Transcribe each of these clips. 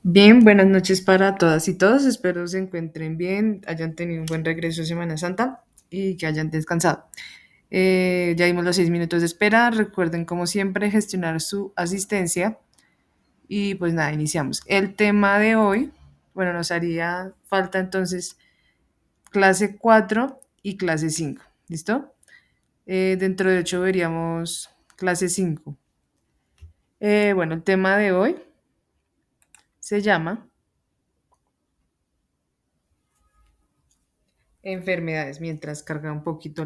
Bien, buenas noches para todas y todos. Espero se encuentren bien, hayan tenido un buen regreso de Semana Santa y que hayan descansado. Ya dimos los 6 minutos de espera. Recuerden, como siempre, gestionar su asistencia. Y pues nada, iniciamos. El tema de hoy, bueno, nos haría falta entonces clase 4 y clase 5. ¿Listo? Dentro de 8 veríamos clase 5. Bueno, el tema de hoy se llama enfermedades, mientras carga un poquito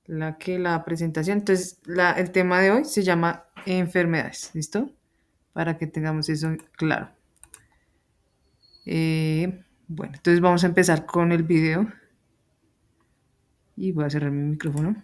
la presentación. Entonces, el tema de hoy se llama enfermedades, ¿listo? Para que tengamos eso claro. Bueno, entonces vamos a empezar con el video y voy a cerrar mi micrófono.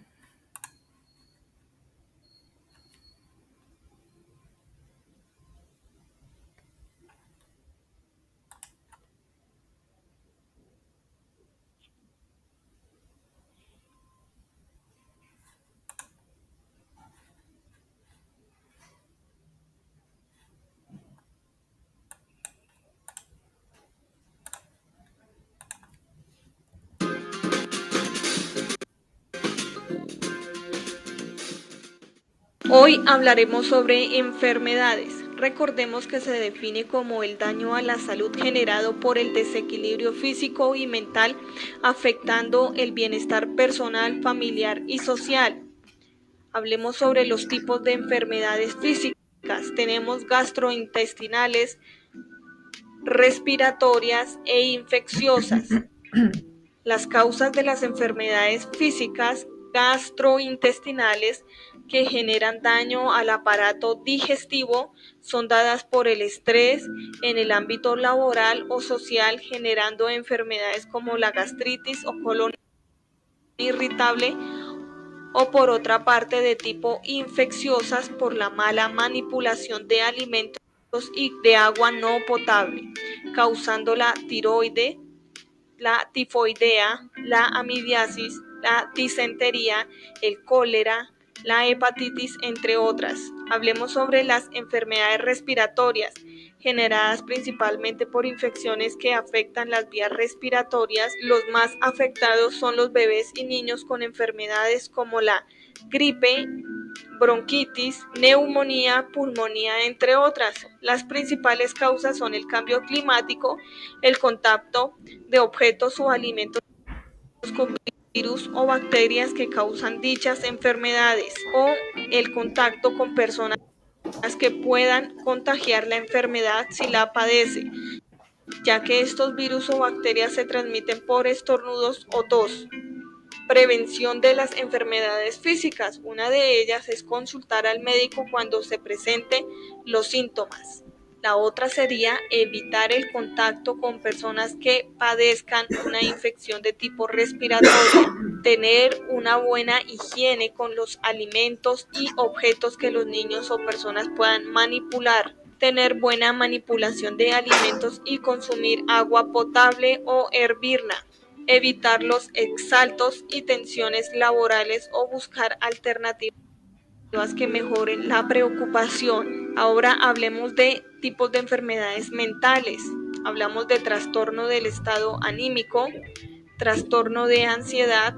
Hoy hablaremos sobre enfermedades. Recordemos que se define como el daño a la salud generado por el desequilibrio físico y mental, afectando el bienestar personal, familiar y social. Hablemos sobre los tipos de enfermedades físicas. Tenemos gastrointestinales, respiratorias e infecciosas. Las causas de las enfermedades físicas gastrointestinales que generan daño al aparato digestivo son dadas por el estrés en el ámbito laboral o social, generando enfermedades como la gastritis o colon irritable, o por otra parte de tipo infecciosas por la mala manipulación de alimentos y de agua no potable, causando la tiroide, la tifoidea, la amibiasis, la disentería, el cólera, la hepatitis, entre otras. Hablemos sobre las enfermedades respiratorias, generadas principalmente por infecciones que afectan las vías respiratorias. Los más afectados son los bebés y niños con enfermedades como la gripe, bronquitis, neumonía, pulmonía, entre otras. Las principales causas son el cambio climático, el contacto de objetos o alimentos con virus o bacterias que causan dichas enfermedades, o el contacto con personas que puedan contagiar la enfermedad si la padece, ya que estos virus o bacterias se transmiten por estornudos o tos. Prevención de las enfermedades físicas. Una de ellas es consultar al médico cuando se presenten los síntomas. La otra sería evitar el contacto con personas que padezcan una infección de tipo respiratoria. Tener una buena higiene con los alimentos y objetos que los niños o personas puedan manipular. Tener buena manipulación de alimentos y consumir agua potable o hervirla. Evitar los exaltos y tensiones laborales o buscar alternativas que mejoren la preocupación. Ahora hablemos de tipos de enfermedades mentales. Hablamos de trastorno del estado anímico, trastorno de ansiedad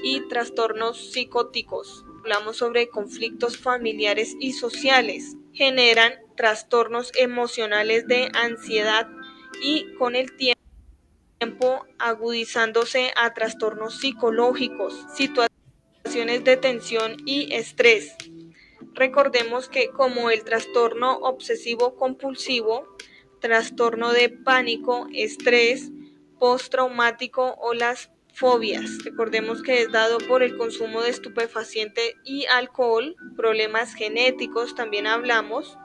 y trastornos psicóticos. Hablamos sobre conflictos familiares y sociales. Generan trastornos emocionales de ansiedad y con el tiempo agudizándose a trastornos psicológicos, situaciones de tensión y estrés. Recordemos que como el trastorno obsesivo compulsivo, trastorno de pánico, estrés postraumático o las fobias. Recordemos que es dado por el consumo de estupefaciente y alcohol, problemas genéticos también hablamos.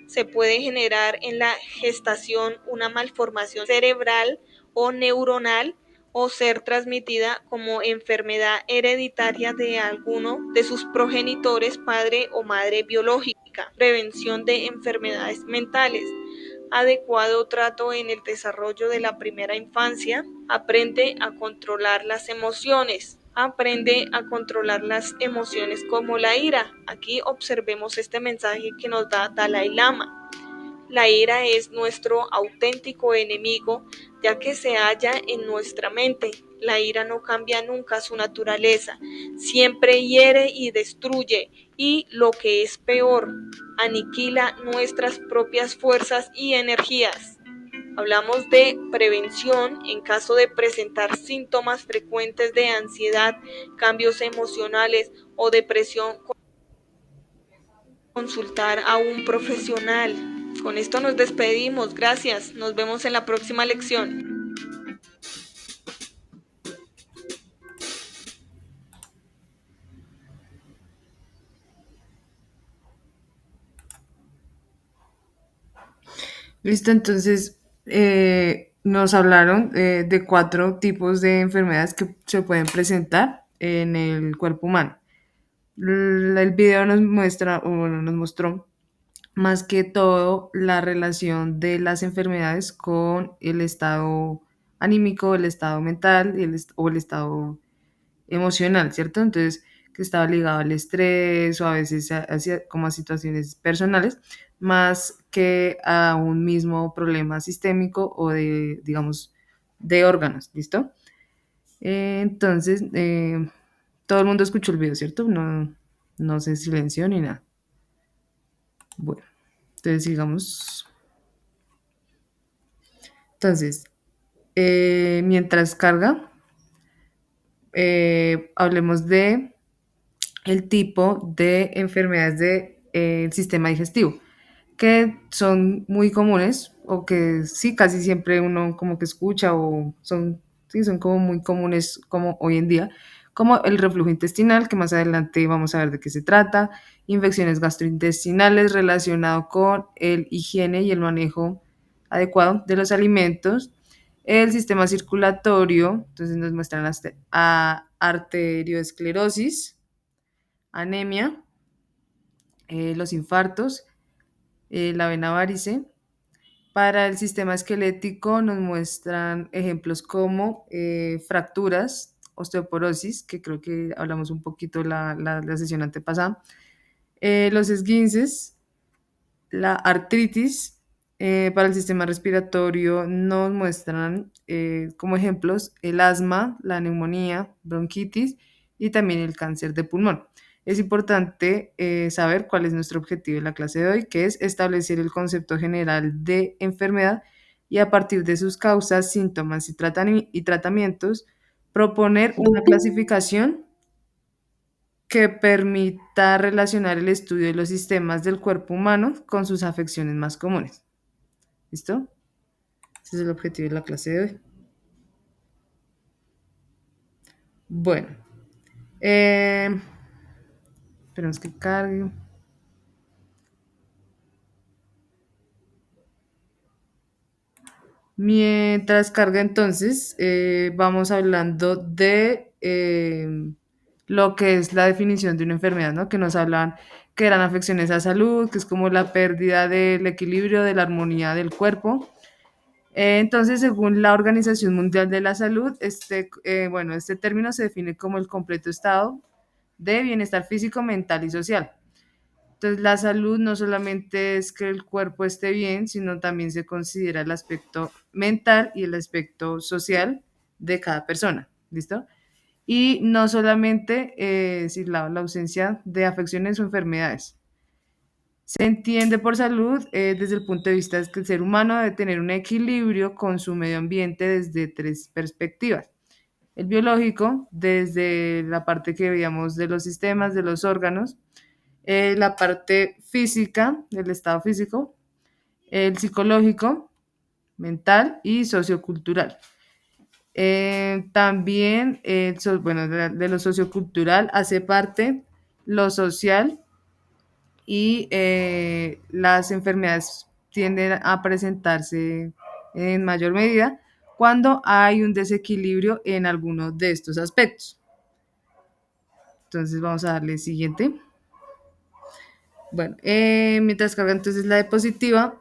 Se puede generar en la gestación una malformación cerebral o neuronal, o ser transmitida como enfermedad hereditaria de alguno de sus progenitores, padre o madre biológica. Prevención de enfermedades mentales. Adecuado trato en el desarrollo de la primera infancia. Aprende a controlar las emociones. Aprende a controlar las emociones como la ira. Aquí observemos este mensaje que nos da Dalai Lama. La ira es nuestro auténtico enemigo, ya que se halla en nuestra mente. La ira no cambia nunca su naturaleza, siempre hiere y destruye, y lo que es peor, aniquila nuestras propias fuerzas y energías. Hablamos de prevención en caso de presentar síntomas frecuentes de ansiedad, cambios emocionales o depresión. Consultar a un profesional. Con esto nos despedimos. Gracias. Nos vemos en la próxima lección. Listo, entonces nos hablaron de 4 tipos de enfermedades que se pueden presentar en el cuerpo humano. El video nos muestra, o bueno, nos mostró más que todo la relación de las enfermedades con el estado anímico, el estado mental o el estado emocional, ¿cierto? Entonces, que estaba ligado al estrés o a veces como a situaciones personales, más que a un mismo problema sistémico o de, digamos, de órganos, ¿listo? Entonces, todo el mundo escuchó el video, ¿cierto? No, no se silenció ni nada. Bueno, entonces sigamos. Entonces, mientras carga, hablemos de el tipo de enfermedades del sistema digestivo, que son muy comunes o que sí, casi siempre uno como que escucha o son, sí, son como muy comunes como hoy en día, como el reflujo intestinal, que más adelante vamos a ver de qué se trata, infecciones gastrointestinales relacionado con el higiene y el manejo adecuado de los alimentos, el sistema circulatorio, entonces nos muestran a arteriosclerosis, anemia, los infartos, la vena varice. Para el sistema esquelético nos muestran ejemplos como fracturas, osteoporosis, que creo que hablamos un poquito la sesión antepasada, los esguinces, la artritis. Para el sistema respiratorio nos muestran como ejemplos el asma, la neumonía, bronquitis y también el cáncer de pulmón. Es importante saber cuál es nuestro objetivo en la clase de hoy, que es establecer el concepto general de enfermedad y a partir de sus causas, síntomas y tratamientos, proponer una clasificación que permita relacionar el estudio de los sistemas del cuerpo humano con sus afecciones más comunes. ¿Listo? Ese es el objetivo de la clase de hoy. Bueno, esperemos que cargue. Mientras carga entonces, vamos hablando de lo que es la definición de una enfermedad, ¿no? Que nos hablan que eran afecciones a salud, que es como la pérdida del equilibrio, de la armonía del cuerpo. Entonces, según la Organización Mundial de la Salud, bueno, este término se define como el completo estado de bienestar físico, mental y social. Entonces, la salud no solamente es que el cuerpo esté bien, sino también se considera el aspecto mental y el aspecto social de cada persona, ¿listo? Y no solamente la ausencia de afecciones o enfermedades. Se entiende por salud desde el punto de vista de que el ser humano debe tener un equilibrio con su medio ambiente desde 3 perspectivas. El biológico, desde la parte que veíamos de los sistemas, de los órganos, la parte física, del estado físico, el psicológico, mental y sociocultural. También, bueno, de lo sociocultural hace parte lo social y las enfermedades tienden a presentarse en mayor medida cuando hay un desequilibrio en alguno de estos aspectos. Entonces vamos a darle siguiente. Bueno, mientras carga entonces la diapositiva,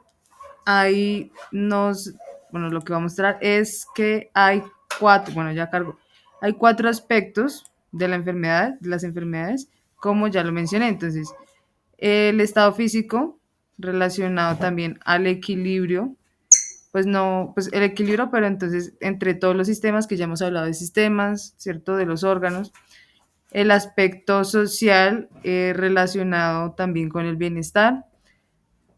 ahí bueno, lo que va a mostrar es que hay 4, bueno, ya cargo, hay 4 aspectos de la enfermedad, de las enfermedades, como ya lo mencioné. Entonces, el estado físico, relacionado también al equilibrio, pues no, pues el equilibrio, pero entonces entre todos los sistemas, que ya hemos hablado de sistemas, ¿cierto? De los órganos, el aspecto social relacionado también con el bienestar,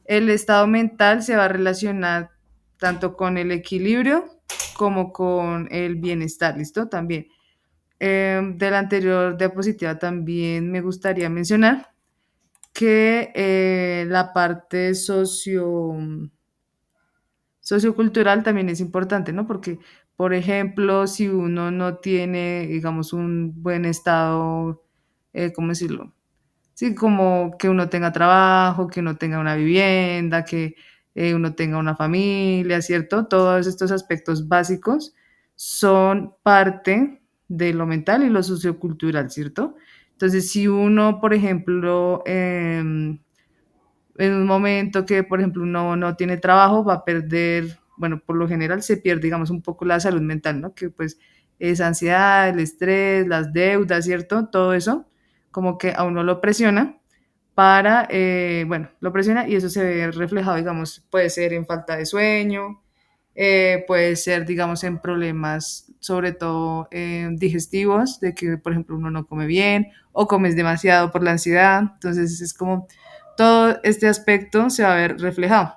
el estado mental se va a relacionar tanto con el equilibrio como con el bienestar, ¿listo? También. De la anterior diapositiva también me gustaría mencionar que la parte sociocultural también es importante, ¿no? Porque, por ejemplo, si uno no tiene, digamos, un buen estado, ¿cómo decirlo? Sí, como que uno tenga trabajo, que uno tenga una vivienda, que uno tenga una familia, ¿cierto? Todos estos aspectos básicos son parte de lo mental y lo sociocultural, ¿cierto? Entonces, si uno, por ejemplo, en un momento que, por ejemplo, uno no tiene trabajo, va a perder, bueno, por lo general se pierde, digamos, un poco la salud mental, ¿no? Que pues es ansiedad, el estrés, las deudas, ¿cierto? Todo eso, como que a uno lo presiona para, bueno, lo presiona y eso se ve reflejado, digamos, puede ser en falta de sueño, puede ser, digamos, en problemas, sobre todo digestivos, de que, por ejemplo, uno no come bien o comes demasiado por la ansiedad. Entonces, es como todo este aspecto se va a ver reflejado.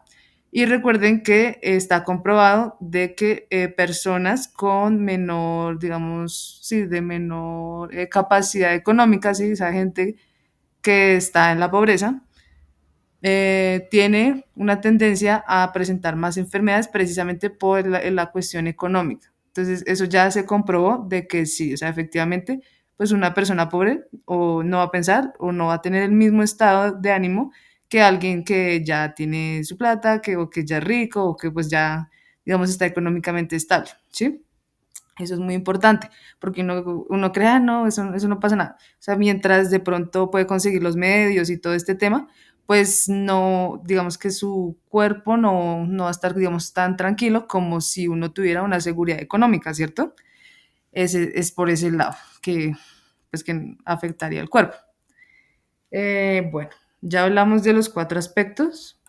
Y recuerden que está comprobado de que personas con menor, digamos, sí, de menor capacidad económica, sí, esa gente que está en la pobreza, tiene una tendencia a presentar más enfermedades precisamente por la cuestión económica. Entonces, eso ya se comprobó de que sí, o sea, efectivamente, pues una persona pobre o no va a pensar o no va a tener el mismo estado de ánimo que alguien que ya tiene su plata, que, o que ya es rico o que pues ya, digamos, está económicamente estable, ¿sí? Eso es muy importante, porque uno crea, no, eso no pasa nada. O sea, mientras de pronto puede conseguir los medios y todo este tema, pues no, digamos que su cuerpo no va a estar, digamos, tan tranquilo como si uno tuviera una seguridad económica, ¿cierto? Ese es por ese lado que, pues, que afectaría al cuerpo. Bueno, ya hablamos de los cuatro aspectos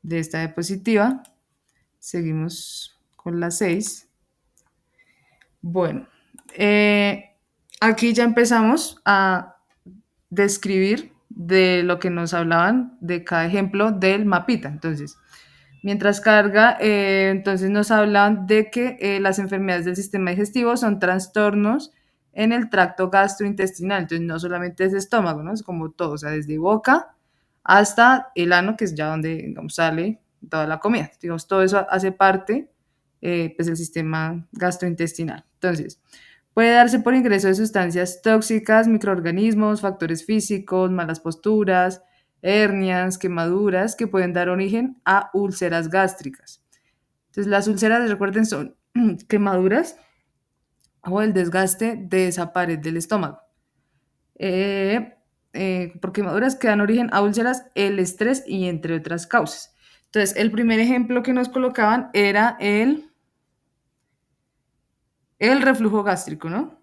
de esta diapositiva. Seguimos con las seis. Bueno, aquí ya empezamos a describir de lo que nos hablaban de cada ejemplo del mapita. Entonces, mientras carga, entonces nos hablan de que las enfermedades del sistema digestivo son trastornos en el tracto gastrointestinal. Entonces, no solamente es estómago, ¿no? Es como todo, o sea, desde boca hasta el ano, que es ya donde, digamos, sale toda la comida. Digamos, todo eso hace parte, pues, del sistema gastrointestinal. Entonces, puede darse por ingreso de sustancias tóxicas, microorganismos, factores físicos, malas posturas, hernias, quemaduras que pueden dar origen a úlceras gástricas. Entonces, las úlceras, recuerden, son quemaduras o el desgaste de esa pared del estómago. Por quemaduras que dan origen a úlceras, el estrés y entre otras causas. Entonces, el primer ejemplo que nos colocaban era el reflujo gástrico, ¿no?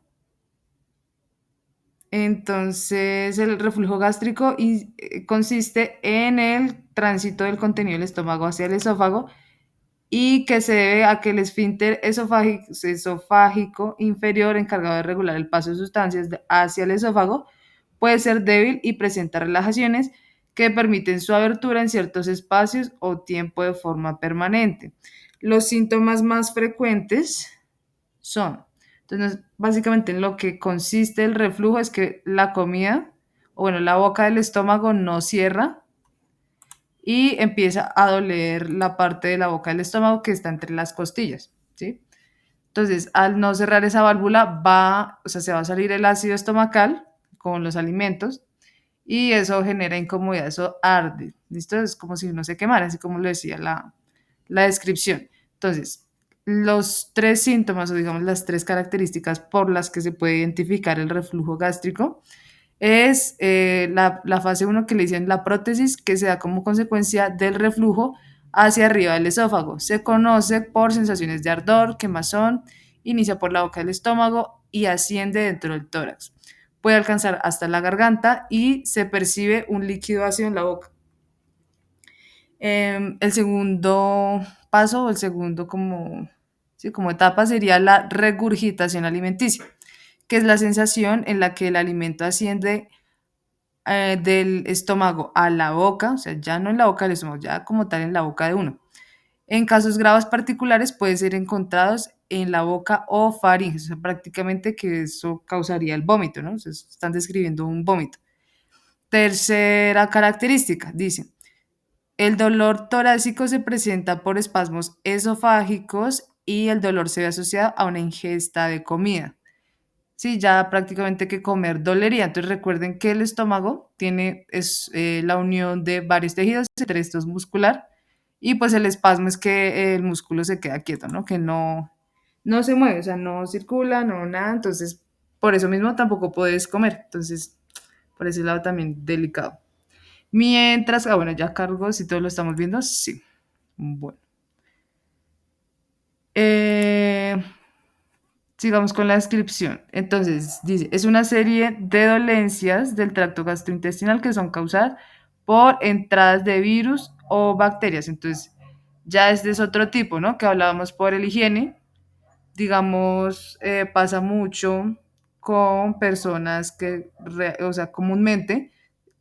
Entonces, el reflujo gástrico consiste en el tránsito del contenido del estómago hacia el esófago y que se debe a que el esfínter esofágico inferior, encargado de regular el paso de sustancias hacia el esófago, puede ser débil y presenta relajaciones que permiten su abertura en ciertos espacios o tiempo de forma permanente. Los síntomas más frecuentes son, entonces, básicamente en lo que consiste el reflujo es que la comida, o bueno, la boca del estómago no cierra y empieza a doler la parte de la boca del estómago que está entre las costillas, ¿sí? Entonces, al no cerrar esa válvula, o sea, se va a salir el ácido estomacal con los alimentos y eso genera incomodidad, eso arde, ¿listo? Es como si uno se quemara, así como lo decía la descripción. Entonces, los tres síntomas o digamos las tres características por las que se puede identificar el reflujo gástrico es la fase uno que le dicen la prótesis, que se da como consecuencia del reflujo hacia arriba del esófago. Se conoce por sensaciones de ardor, quemazón, inicia por la boca del estómago y asciende dentro del tórax. Puede alcanzar hasta la garganta y se percibe un líquido ácido en la boca. El segundo paso, o el segundo como, sí, como etapa sería la regurgitación alimenticia, que es la sensación en la que el alimento asciende del estómago a la boca, o sea, ya no en la boca del estómago, ya como tal en la boca de uno. En casos graves particulares pueden ser encontrados en la boca o faringe, o sea, prácticamente que eso causaría el vómito, ¿no? O sea, están describiendo un vómito. Tercera característica, dice, el dolor torácico se presenta por espasmos esofágicos y el dolor se ve asociado a una ingesta de comida. Sí, ya prácticamente que comer dolería. Entonces recuerden que el estómago es la unión de varios tejidos, entre estos muscular, y pues el espasmo es que el músculo se queda quieto, ¿no? Que no se mueve, o sea, no circula, no nada, entonces por eso mismo tampoco puedes comer. Entonces, por ese lado también delicado. Mientras, bueno, ya cargo, si todos lo estamos viendo, sí. Bueno. Eh, Sigamos con la descripción. Entonces, dice, es una serie de dolencias del tracto gastrointestinal que son causadas por entradas de virus o bacterias. Entonces, ya este es otro tipo, ¿no? Que hablábamos por el higiene. Digamos, pasa mucho con personas que, o sea, comúnmente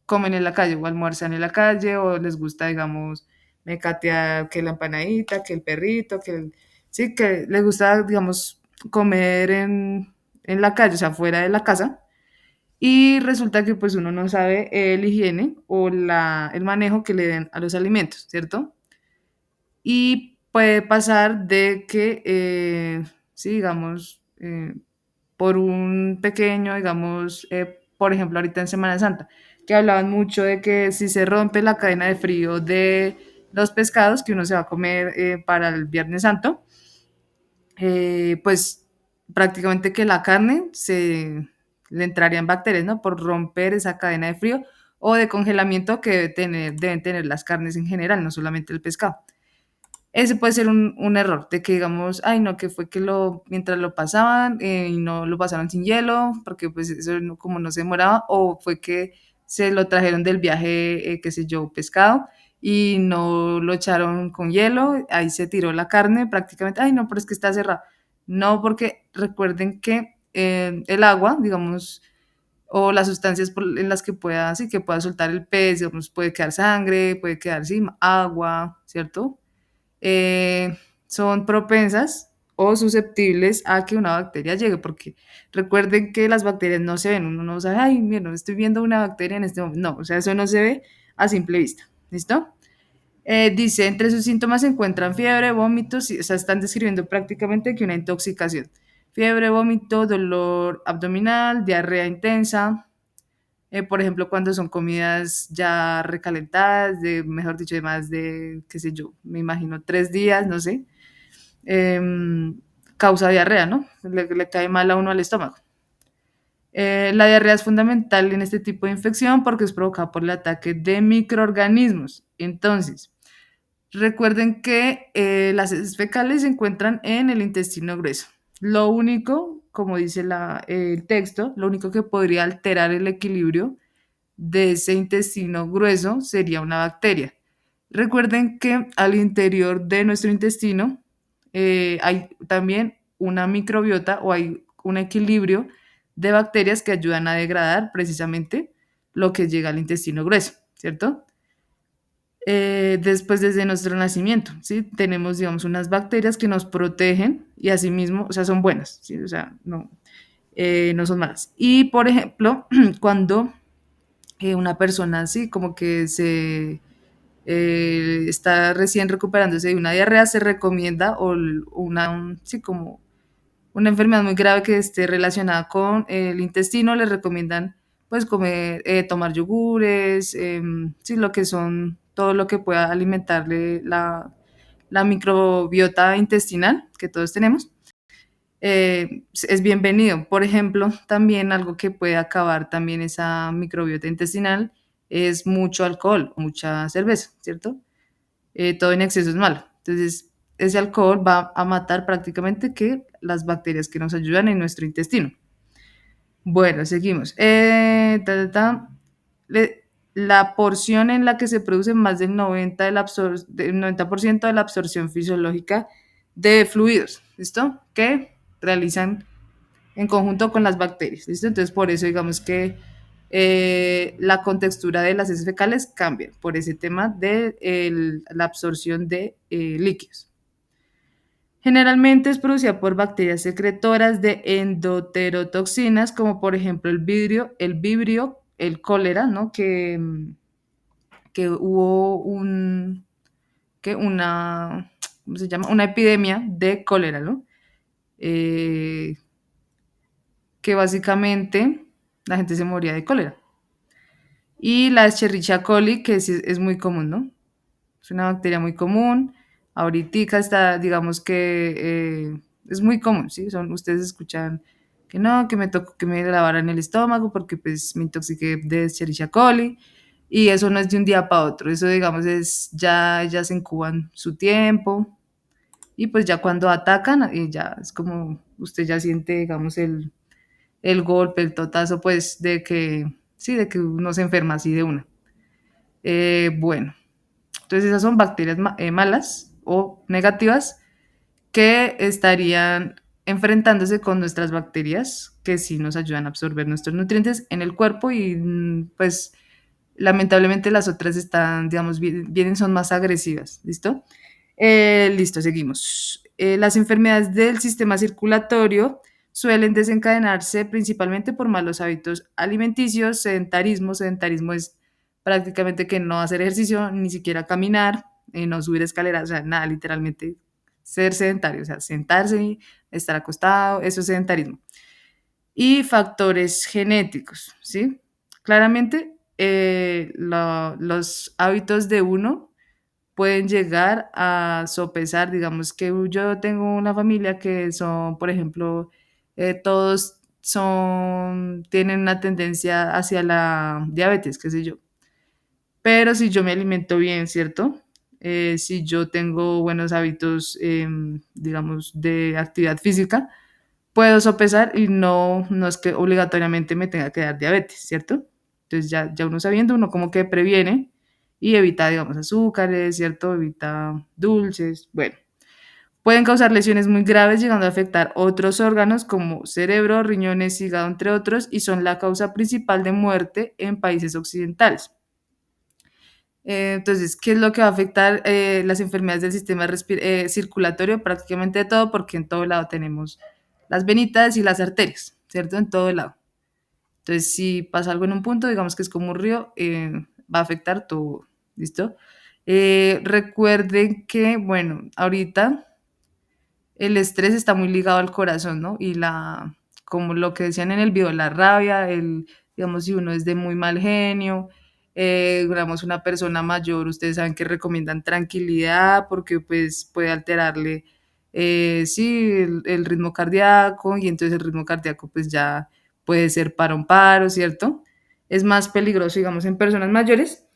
comen en la calle o almuerzan en la calle o les gusta, digamos, mecatear que la empanadita, que el perrito, sí, que les gusta, digamos, comer en la calle, o sea, fuera de la casa. Y resulta que pues uno no sabe el higiene o el manejo que le den a los alimentos, ¿cierto? Y puede pasar de que, sí, digamos, por un pequeño, digamos, por ejemplo, ahorita en Semana Santa, que hablaban mucho de que si se rompe la cadena de frío de los pescados que uno se va a comer para el Viernes Santo, pues prácticamente que la carne le entrarían bacterias, ¿no? Por romper esa cadena de frío o de congelamiento que deben tener las carnes en general, no solamente el pescado. Ese puede ser un error, de que digamos, ay no, que fue que mientras lo pasaban y no lo pasaron sin hielo, porque pues eso como no se demoraba, o fue que se lo trajeron del viaje, qué sé yo, pescado, y no lo echaron con hielo, ahí se tiró la carne prácticamente, ay no, pero es que está cerrado. No, porque recuerden que el agua, digamos, o las sustancias en las que pueda, sí, que pueda soltar el pez, digamos, puede quedar sangre, puede quedar, sí, agua, ¿cierto? eh, son propensas o susceptibles a que una bacteria llegue, porque recuerden que las bacterias no se ven, uno no sabe, ay, mira, no estoy viendo una bacteria en este momento, no, o sea, eso no se ve a simple vista, ¿listo? Dice, entre sus síntomas se encuentran fiebre, vómitos, o sea, están describiendo prácticamente que una intoxicación. Fiebre, vómito, dolor abdominal, diarrea intensa, por ejemplo, cuando son comidas ya recalentadas, mejor dicho, de más de, qué sé yo, me imagino 3 días, no sé, em, causa diarrea, ¿no? Le cae mal a uno al estómago. La diarrea es fundamental en este tipo de infección porque es provocada por el ataque de microorganismos. Entonces, recuerden que las heces fecales se encuentran en el intestino grueso. Lo único, como dice el texto, lo único que podría alterar el equilibrio de ese intestino grueso sería una bacteria. Recuerden que al interior de nuestro intestino hay también una microbiota o hay un equilibrio de bacterias que ayudan a degradar precisamente lo que llega al intestino grueso, ¿cierto? Después desde nuestro nacimiento, ¿sí? Tenemos, digamos, unas bacterias que nos protegen y asimismo, o sea, son buenas, ¿sí? O sea, no son malas. Y, por ejemplo, cuando una persona así como que está recién recuperándose de una diarrea, se recomienda o sí, como una enfermedad muy grave que esté relacionada con el intestino, le recomiendan pues comer, tomar yogures, sí, lo que son, todo lo que pueda alimentarle la microbiota intestinal que todos tenemos es bienvenido. Por ejemplo, también algo que puede acabar también esa microbiota intestinal es mucho alcohol, mucha cerveza, ¿cierto? Todo en exceso es malo. Entonces, ese alcohol va a matar prácticamente que las bacterias que nos ayudan en nuestro intestino. Bueno, seguimos. Ta, ta, ta. la porción en la que se produce más del 90%, del 90% de la absorción fisiológica de fluidos, ¿listo? Que realizan en conjunto con las bacterias, ¿listo? Entonces, por eso digamos que la contextura de las heces fecales cambia por ese tema de la absorción de líquidos. Generalmente es producida por bacterias secretoras de endoterotoxinas, como por ejemplo el vibrio, el cólera, ¿no? Que hubo una, ¿cómo se llama? Una epidemia de cólera, ¿no? Eh, que básicamente la gente se moría de cólera. Y la Escherichia coli, que es muy común, ¿no? Es una bacteria muy común. Ahorita está, digamos que es muy común, ¿sí? Ustedes escuchan que no, que me tocó que me lavaran el estómago porque pues me intoxiqué de Escherichia coli. Y eso no es de un día para otro, eso digamos ya se incuban su tiempo y pues ya cuando atacan, ya es como usted ya siente, digamos, el golpe, el totazo, pues de que, sí, de que uno se enferma así de una. Bueno, entonces esas son bacterias malas o negativas que estarían enfrentándose con nuestras bacterias que sí nos ayudan a absorber nuestros nutrientes en el cuerpo y pues lamentablemente las otras están, digamos, vienen, son más agresivas, ¿listo? Listo, seguimos. Las enfermedades del sistema circulatorio suelen desencadenarse principalmente por malos hábitos alimenticios, sedentarismo. Sedentarismo es prácticamente que no hacer ejercicio, ni siquiera caminar, no subir escaleras, o sea, nada, literalmente ser sedentario, o sea, sentarse, estar acostado, eso es sedentarismo. Y factores genéticos, ¿sí? Claramente, los hábitos de uno pueden llegar a sopesar, digamos que yo tengo una familia que son, por ejemplo, todos tienen una tendencia hacia la diabetes, qué sé yo. Pero si yo me alimento bien, ¿cierto? Si yo tengo buenos hábitos, digamos, de actividad física, puedo sopesar y no es que obligatoriamente me tenga que dar diabetes, ¿cierto? Entonces ya uno sabiendo, uno como que previene y evita, digamos, azúcares, ¿cierto? Evita dulces, bueno. Pueden causar lesiones muy graves, llegando a afectar otros órganos como cerebro, riñones, hígado, entre otros, y son la causa principal de muerte en países occidentales. Entonces, ¿qué es lo que va a afectar las enfermedades del sistema circulatorio? Prácticamente de todo, porque en todo lado tenemos las venitas y las arterias, ¿cierto? En todo lado. Entonces, si pasa algo en un punto, digamos que es como un río, va a afectar todo, ¿listo? Recuerden que, bueno, ahorita el estrés está muy ligado al corazón, ¿no? Como lo que decían en el video, la rabia, digamos, si uno es de muy mal genio, digamos, una persona mayor, ustedes saben que recomiendan tranquilidad porque pues puede alterarle, sí, el ritmo cardíaco y entonces el ritmo cardíaco pues ya puede ser para un paro, ¿cierto? Es más peligroso, digamos, en personas mayores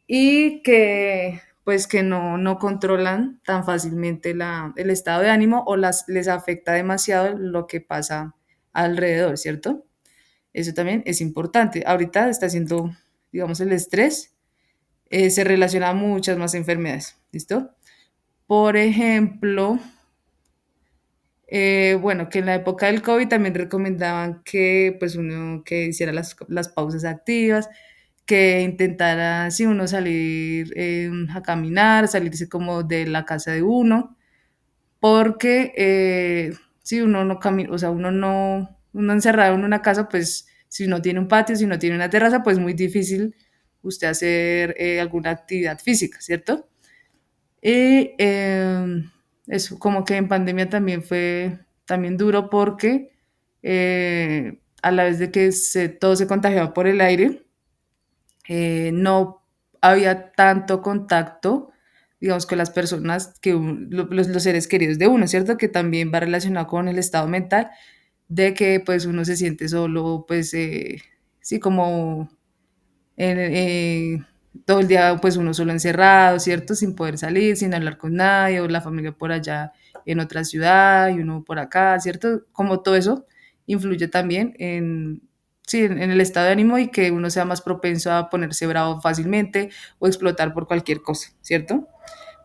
y que pues que no controlan tan fácilmente el estado de ánimo o les afecta demasiado lo que pasa alrededor, ¿cierto? Eso también es importante. Ahorita está haciendo, digamos, el estrés, se relaciona a muchas más enfermedades, ¿listo? Por ejemplo, bueno, que en la época del COVID también recomendaban que pues uno que hiciera las pausas activas, que intentara, si uno salir a caminar, salirse como de la casa de uno, porque si uno no camina, o sea, uno encerrado en una casa, pues si no tiene un patio, si no tiene una terraza, pues muy difícil usted hacer alguna actividad física, ¿cierto? Y eso, como que en pandemia también fue también duro porque a la vez de que todo se contagiaba por el aire, no había tanto contacto, digamos, con las personas los seres queridos de uno, ¿cierto? Que también va relacionado con el estado mental, de que pues uno se siente solo, pues sí, como todo el día pues uno solo encerrado, ¿cierto? Sin poder salir, sin hablar con nadie, o la familia por allá en otra ciudad y uno por acá, ¿cierto? Como todo eso influye también sí, en el estado de ánimo y que uno sea más propenso a ponerse bravo fácilmente o explotar por cualquier cosa, ¿cierto?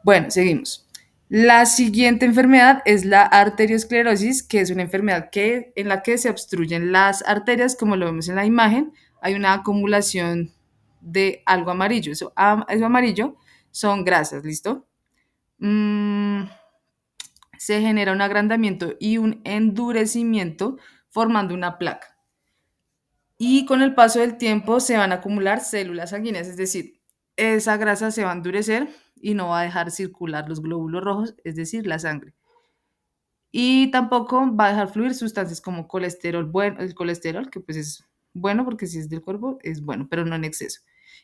Bueno, seguimos. La siguiente enfermedad es la arteriosclerosis, que es una enfermedad en la que se obstruyen las arterias, como lo vemos en la imagen. Hay una acumulación de algo amarillo. Eso amarillo son grasas, ¿listo? Mm, Se genera un agrandamiento y un endurecimiento formando una placa. Y con el paso del tiempo se van a acumular células sanguíneas, es decir, esa grasa se va a endurecer y no va a dejar circular los glóbulos rojos, es decir, la sangre. Y tampoco va a dejar fluir sustancias como colesterol, bueno, el colesterol, que pues es bueno porque si es del cuerpo es bueno, pero no en exceso.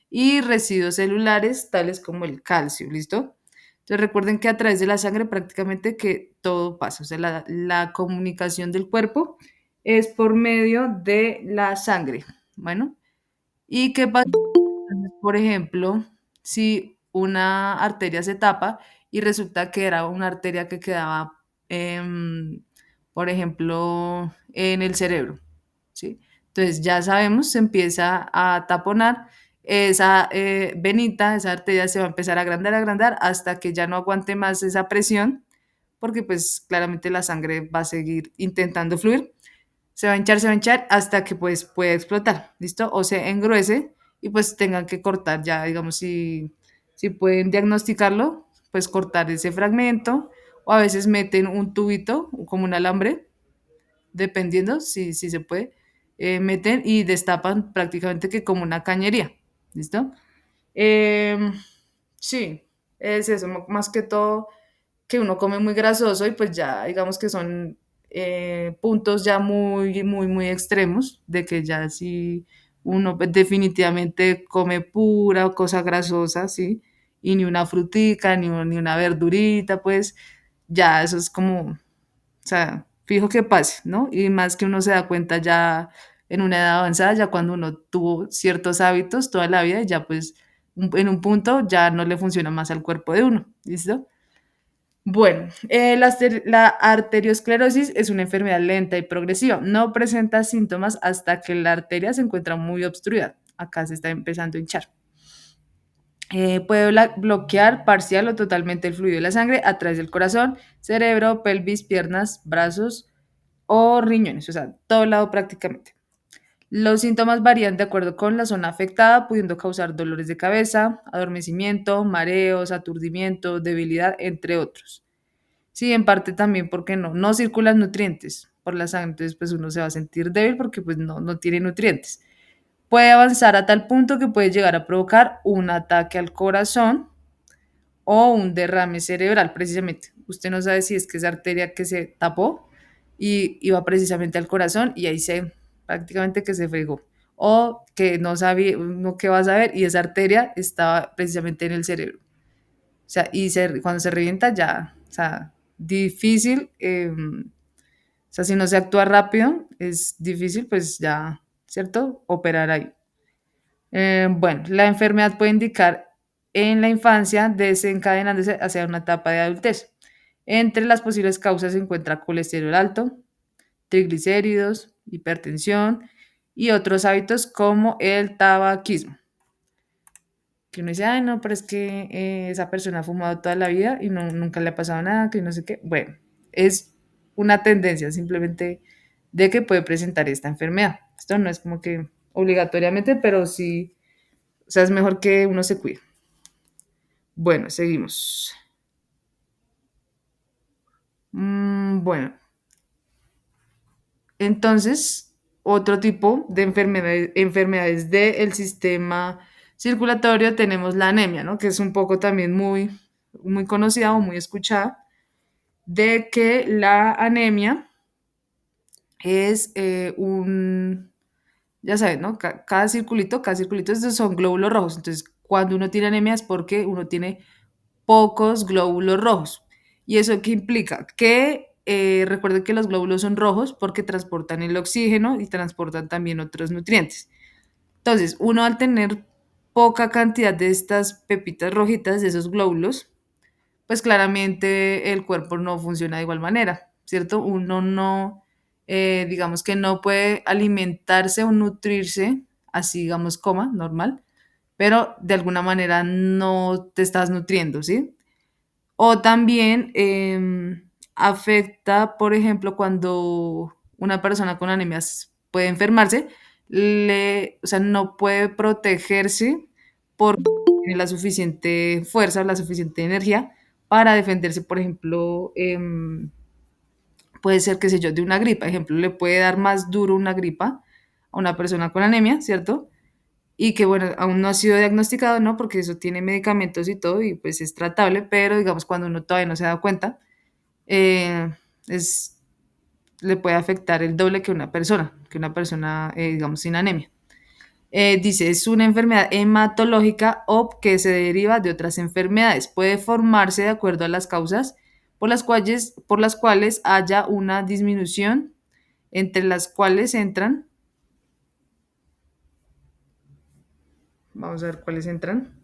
Y residuos celulares tales como el calcio, ¿listo? Entonces recuerden que a través de la sangre prácticamente que todo pasa, o sea, la comunicación del cuerpo es por medio de la sangre. Bueno, ¿y qué pasa? Entonces, por ejemplo, si una arteria se tapa y resulta que era una arteria que quedaba, por ejemplo, en el cerebro, ¿sí? Entonces ya sabemos, se empieza a taponar esa venita, esa arteria se va a empezar a agrandar hasta que ya no aguante más esa presión, porque pues claramente la sangre va a seguir intentando fluir, se va a hinchar hasta que pues puede explotar, ¿listo? O se engruese y pues tengan que cortar ya, digamos, si pueden diagnosticarlo, pues cortar ese fragmento o a veces meten un tubito como un alambre, dependiendo si se puede, meten y destapan prácticamente que como una cañería, ¿listo? Em, sí, es eso, más que todo que uno come muy grasoso y pues ya digamos que son puntos ya muy extremos de que ya si uno pues, definitivamente come pura cosa grasosa, ¿sí? Y ni una frutica, ni una verdurita, pues ya eso es como, o sea, fijo que pase, ¿no? Y más que uno se da cuenta ya en una edad avanzada, ya cuando uno tuvo ciertos hábitos toda la vida, ya pues en un punto ya no le funciona más al cuerpo de uno, ¿listo? Bueno, la arteriosclerosis es una enfermedad lenta y progresiva. No presenta síntomas hasta que la arteria se encuentra muy obstruida. Acá se está empezando a hinchar. Puede bloquear parcial o totalmente el fluido de la sangre a través del corazón, cerebro, pelvis, piernas, brazos o riñones, o sea, todo lado prácticamente. Los síntomas varían de acuerdo con la zona afectada, pudiendo causar dolores de cabeza, adormecimiento, mareos, aturdimiento, debilidad, entre otros. Sí, en parte también porque no circulan nutrientes por la sangre, entonces pues uno se va a sentir débil porque pues no tiene nutrientes. Puede avanzar a tal punto que puede llegar a provocar un ataque al corazón o un derrame cerebral, precisamente. Usted no sabe si es que esa arteria que se tapó y iba precisamente al corazón y ahí se prácticamente que se fregó. O que no sabía, no qué va a saber y esa arteria estaba precisamente en el cerebro. O sea, cuando se revienta ya, o sea, difícil, o sea, si no se actúa rápido, es difícil, pues ya, ¿cierto? Operar ahí. Bueno, la enfermedad puede indicar en la infancia, desencadenándose hacia una etapa de adultez. Entre las posibles causas se encuentra colesterol alto, triglicéridos, hipertensión y otros hábitos como el tabaquismo. Que uno dice, ay, no, pero es que esa persona ha fumado toda la vida y nunca le ha pasado nada, que no sé qué. Bueno, es una tendencia simplemente de que puede presentar esta enfermedad. Esto no es como que obligatoriamente, pero sí, o sea, es mejor que uno se cuide. Bueno, seguimos. Bueno, entonces, otro tipo de enfermedades del sistema circulatorio tenemos la anemia, ¿no? Que es un poco también muy conocida o muy escuchada, de que la anemia es ya sabes, ¿no? Cada circulito, estos son glóbulos rojos. Entonces, cuando uno tiene anemia es porque uno tiene pocos glóbulos rojos. ¿Y eso qué implica? Que recuerden que los glóbulos son rojos porque transportan el oxígeno y transportan también otros nutrientes. Entonces, uno al tener poca cantidad de estas pepitas rojitas, de esos glóbulos, pues claramente el cuerpo no funciona de igual manera, ¿cierto? Uno no, digamos que no puede alimentarse o nutrirse, así digamos coma, normal, pero de alguna manera no te estás nutriendo, ¿sí? O también afecta, por ejemplo, cuando una persona con anemia puede enfermarse, o sea, no puede protegerse porque no tiene la suficiente fuerza, la suficiente energía para defenderse, por ejemplo, puede ser, qué sé yo, de una gripa. Ejemplo, le puede dar más duro una gripa a una persona con anemia, ¿cierto? Y que bueno, aún no ha sido diagnosticado, ¿no? Porque eso tiene medicamentos y todo y pues es tratable, pero digamos cuando uno todavía no se da cuenta, eh, es, le puede afectar el doble que una persona digamos, sin anemia. Dice, es una enfermedad hematológica o que se deriva de otras enfermedades. Puede formarse de acuerdo a las causas por las cuales haya una disminución, entre las cuales entran, vamos a ver cuáles entran.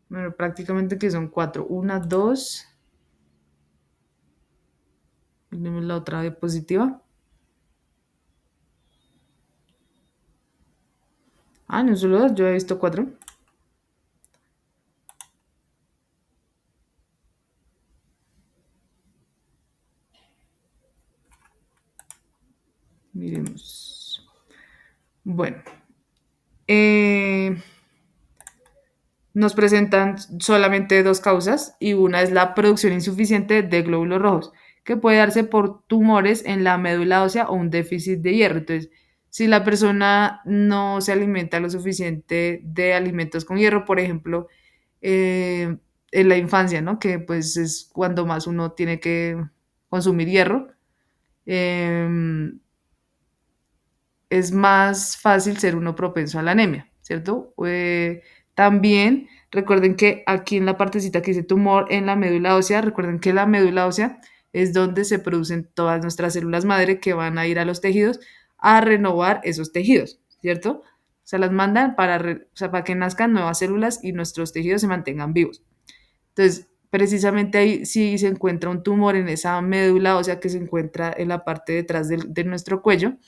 Bueno, prácticamente que son cuatro. Una, dos, tenemos la otra diapositiva. Ah, no solo dos, yo he visto cuatro. Miremos. Bueno, eh, nos presentan solamente dos causas y una es la producción insuficiente de glóbulos rojos, que puede darse por tumores en la médula ósea o un déficit de hierro. Entonces, si la persona no se alimenta lo suficiente de alimentos con hierro, por ejemplo, en la infancia, ¿no? Que pues es cuando más uno tiene que consumir hierro, em, es más fácil ser uno propenso a la anemia, ¿cierto? También recuerden que aquí en la partecita que dice tumor en la médula ósea, recuerden que la médula ósea es donde se producen todas nuestras células madre que van a ir a los tejidos a renovar esos tejidos, ¿cierto? O sea, las mandan o sea, para que nazcan nuevas células y nuestros tejidos se mantengan vivos. Entonces, precisamente ahí sí se encuentra un tumor en esa médula ósea que se encuentra en la parte detrás de nuestro cuello,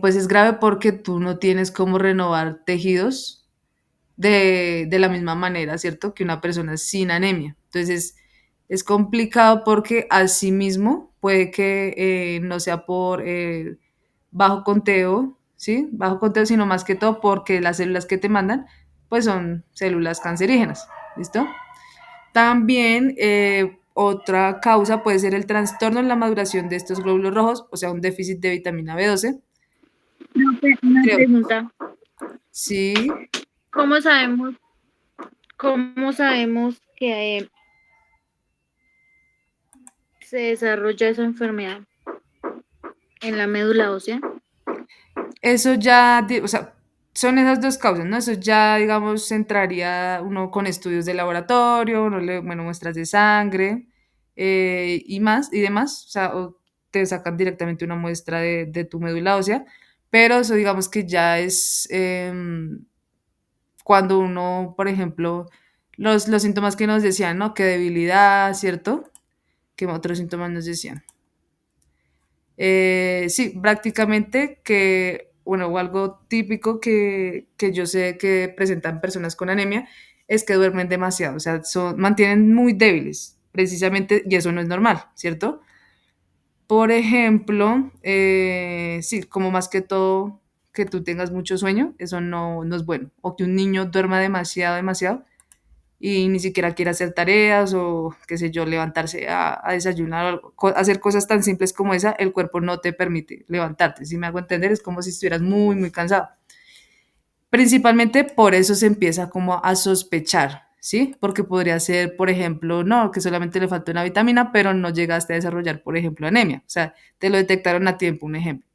pues es grave porque tú no tienes cómo renovar tejidos de la misma manera, ¿cierto? Que una persona sin anemia. Entonces, es complicado porque asimismo puede que no sea por bajo conteo, ¿sí? Bajo conteo, sino más que todo porque las células que te mandan, pues son células cancerígenas, ¿listo? También otra causa puede ser el trastorno en la maduración de estos glóbulos rojos, o sea, un déficit de vitamina B12. Una Creo, pregunta. sí, ¿Cómo sabemos, cómo sabemos que se desarrolla esa enfermedad en la médula ósea? eso ya, o sea, son esas dos causas, ¿no? Eso ya, digamos, entraría uno con estudios de laboratorio, bueno, muestras de sangre y más y demás, o sea, o te sacan directamente una muestra de tu médula ósea, pero eso digamos que ya es cuando uno, por ejemplo, los síntomas que nos decían, ¿no? Que debilidad, ¿cierto? ¿Qué otros síntomas nos decían? Sí, prácticamente que, bueno, o algo típico que yo sé que presentan personas con anemia es que duermen demasiado, o sea, mantienen muy débiles, precisamente, y eso no es normal, ¿cierto? Por ejemplo, sí, como más que todo que tú tengas mucho sueño, eso no es bueno, o que un niño duerma demasiado, demasiado, y ni siquiera quiere hacer tareas o, qué sé yo, levantarse a desayunar o algo. Hacer cosas tan simples como esa, el cuerpo no te permite levantarte. Si me hago entender, es como si estuvieras muy, muy cansado. Principalmente por eso se empieza como a sospechar, ¿sí? Porque podría ser, por ejemplo, no, que solamente le falta una vitamina, pero no llegaste a desarrollar, por ejemplo, anemia. O sea, te lo detectaron a tiempo, un ejemplo.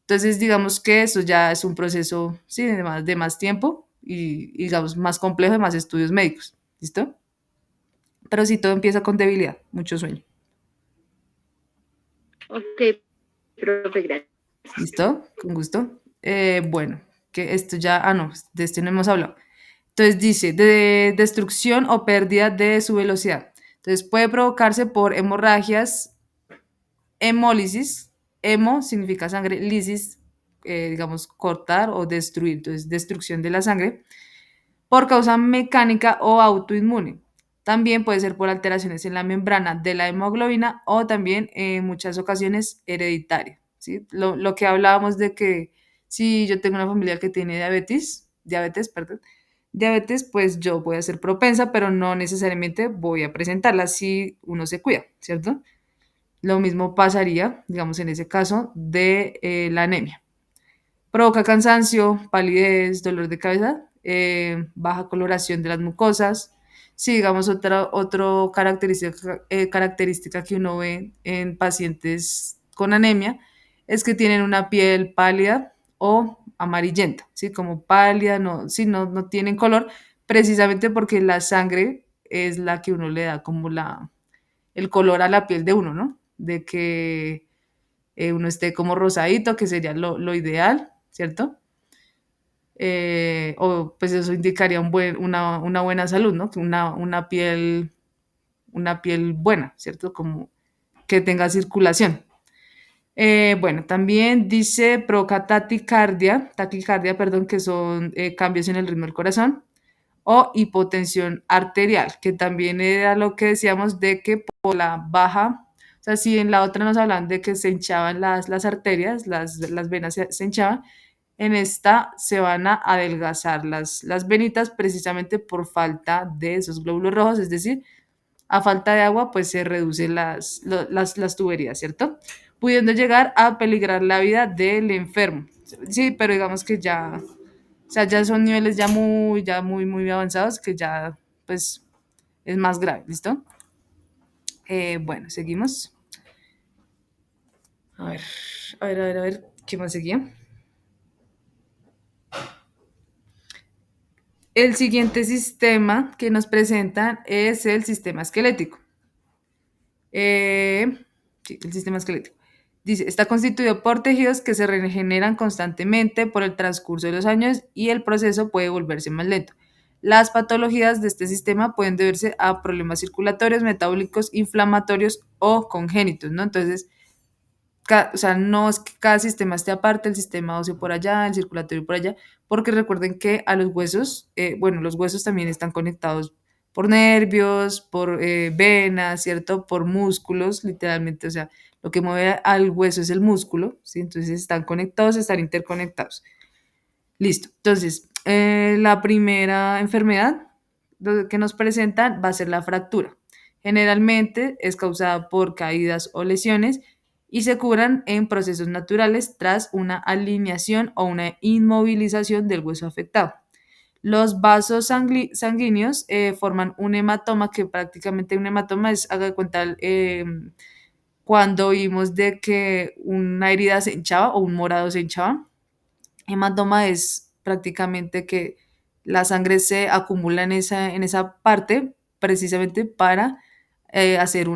Entonces, digamos que eso ya es un proceso, sí, de más tiempo y, digamos, más complejo, de más estudios médicos. ¿Listo? Pero sí, todo empieza con debilidad, mucho sueño. Ok, profe, gracias. ¿Listo? Con gusto. Bueno, que esto ya, no, de este no hemos hablado. Entonces dice, de destrucción o pérdida de su velocidad. Entonces puede provocarse por hemorragias, hemólisis, hemo significa sangre, lisis, digamos, cortar o destruir, entonces destrucción de la sangre, por causa mecánica o autoinmune. También puede ser por alteraciones en la membrana de la hemoglobina o también en muchas ocasiones hereditaria. ¿Sí? Lo que hablábamos de que si yo tengo una familia que tiene perdón, diabetes, pues yo voy a ser propensa, pero no necesariamente voy a presentarla si uno se cuida, ¿cierto? Lo mismo pasaría, digamos, en ese caso de la anemia. Provoca cansancio, palidez, dolor de cabeza, baja coloración de las mucosas. Sí, digamos, otra característica que uno ve en pacientes con anemia es que tienen una piel pálida o amarillenta, ¿sí? Como pálida, no, sí, no tienen color, precisamente porque la sangre es la que uno le da como el color a la piel de uno, ¿no? De que uno esté como rosadito, que sería lo ideal, ¿cierto? O pues eso indicaría una buena salud, ¿no? Que una piel buena, ¿cierto? Como que tenga circulación. Bueno, también dice provoca taquicardia, perdón, que son cambios en el ritmo del corazón, o hipotensión arterial, que también era lo que decíamos de que por la baja, o sea, si en la otra nos hablan de que se hinchaban las arterias, las venas se hinchaban, en esta se van a adelgazar las venitas precisamente por falta de esos glóbulos rojos, es decir, a falta de agua, pues se reducen las tuberías, ¿cierto? Pudiendo llegar a peligrar la vida del enfermo. Sí, pero digamos que ya, o sea, ya son niveles muy avanzados que ya, pues, es más grave, ¿listo? Bueno, seguimos. A ver, a ver, ¿qué más seguía? El siguiente sistema que nos presentan es el sistema esquelético. Eh, sí, el sistema esquelético. Dice, está constituido por tejidos que se regeneran constantemente por el transcurso de los años y el proceso puede volverse más lento. Las patologías de este sistema pueden deberse a problemas circulatorios, metabólicos, inflamatorios o congénitos, ¿no? Entonces, o sea, no es que cada sistema esté aparte, el sistema óseo por allá, el circulatorio por allá, porque recuerden que a los huesos, bueno, los huesos también están conectados por nervios, por venas, ¿cierto? Por músculos, literalmente, o sea, lo que mueve al hueso es el músculo, ¿sí? Entonces están conectados, están interconectados. Listo. Entonces, la primera enfermedad que nos presentan va a ser la fractura. Generalmente es causada por caídas o lesiones y se curan en procesos naturales tras una alineación o una inmovilización del hueso afectado. Los vasos sanguíneos forman un hematoma, que prácticamente un hematoma es, haga de cuenta, cuando vimos de que una herida se hinchaba o un morado se hinchaba. Hematoma es prácticamente que la sangre se acumula en esa parte precisamente para hacer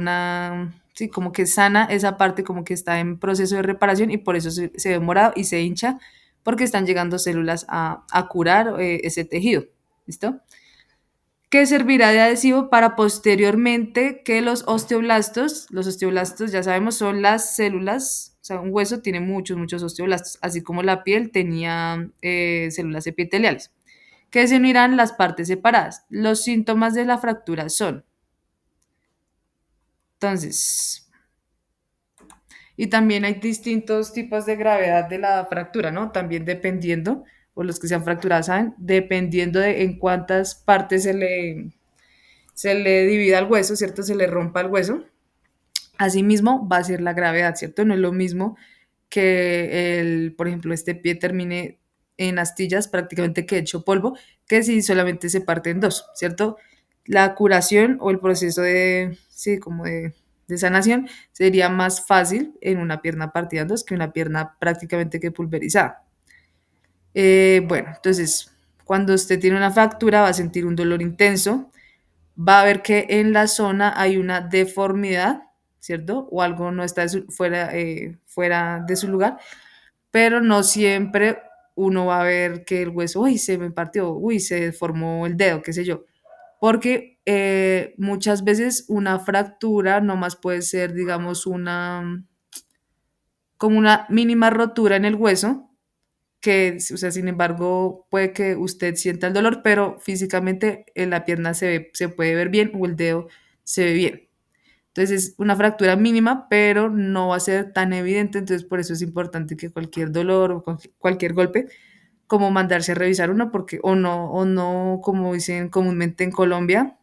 sí, como que sana esa parte, como que está en proceso de reparación y por eso se ve morado y se hincha porque están llegando células a curar ese tejido. ¿Listo? Que servirá de adhesivo para posteriormente que los osteoblastos ya sabemos son las células, o sea, un hueso tiene muchos osteoblastos, así como la piel tenía células epiteliales, que se unirán las partes separadas. Los síntomas de la fractura son, entonces, y también hay distintos tipos de gravedad de la fractura, ¿no? También dependiendo, o los que se han fracturado saben, dependiendo de en cuántas partes se le divida el hueso, ¿cierto? Se le rompa el hueso. Asimismo, va a ser la gravedad, ¿cierto? No es lo mismo que por ejemplo, este pie termine en astillas prácticamente que hecho polvo, que si solamente se parte en dos, ¿cierto? La curación o el proceso sí, como de sanación sería más fácil en una pierna partida en dos que una pierna prácticamente que pulverizada. Bueno, entonces, cuando usted tiene una fractura va a sentir un dolor intenso, va a ver que en la zona hay una deformidad, ¿cierto? O algo no está fuera de su lugar, pero no siempre uno va a ver que el hueso, uy, se me partió, uy, se deformó el dedo, qué sé yo. Porque muchas veces una fractura nomás puede ser, digamos, como una mínima rotura en el hueso, que, o sea, sin embargo, puede que usted sienta el dolor, pero físicamente en la pierna se puede ver bien o el dedo se ve bien. Entonces es una fractura mínima, pero no va a ser tan evidente, entonces por eso es importante que cualquier dolor o cualquier golpe, como mandarse a revisar uno, porque o no, como dicen comúnmente en Colombia,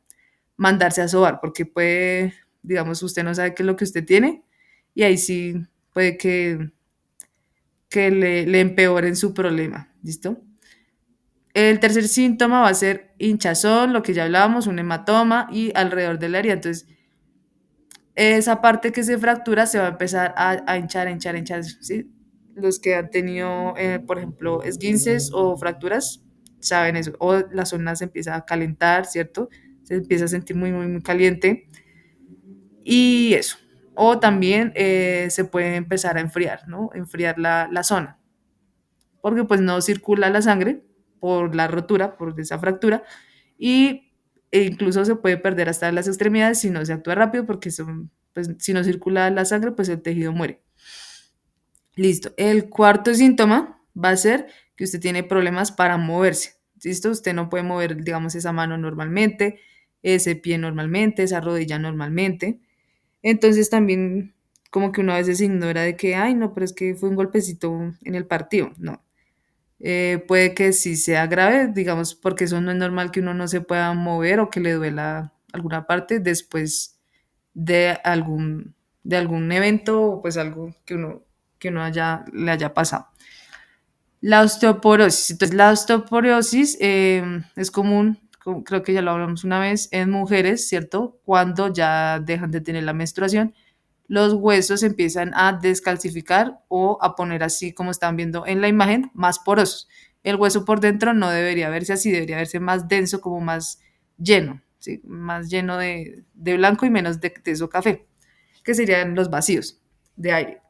mandarse a sobar, porque puede, digamos, usted no sabe qué es lo que usted tiene y ahí sí puede que le empeoren su problema, ¿listo? El tercer síntoma va a ser hinchazón, lo que ya hablábamos, un hematoma y alrededor de la herida. Entonces, esa parte que se fractura se va a empezar a hinchar, a hinchar, a hinchar, ¿sí? Los que han tenido, por ejemplo, esguinces o fracturas, saben eso. O la zona se empieza a calentar, ¿cierto? Se empieza a sentir muy, muy, muy caliente. Y eso. O también se puede empezar a enfriar, ¿no? Enfriar la zona. Porque pues no circula la sangre por la rotura, por esa fractura. E incluso se puede perder hasta las extremidades si no se actúa rápido, porque pues, si no circula la sangre, pues el tejido muere. Listo. El cuarto síntoma va a ser que usted tiene problemas para moverse. ¿Listo? Usted no puede mover, digamos, esa mano normalmente, ese pie normalmente, esa rodilla normalmente. Entonces también como que uno a veces ignora de que, ay, no, pero es que fue un golpecito en el partido. No. Puede que sí sea grave, digamos, porque eso no es normal que uno no se pueda mover o que le duela alguna parte después de algún evento o pues algo que uno le haya pasado. La osteoporosis. Entonces, la osteoporosis es común, creo que ya lo hablamos una vez, en mujeres, ¿cierto? Cuando ya dejan de tener la menstruación, los huesos empiezan a descalcificar o a poner así como están viendo en la imagen, más porosos. El hueso por dentro no debería verse así, debería verse más denso, como más lleno, ¿sí? Más lleno de blanco y menos de teso café, que serían los vacíos de aire.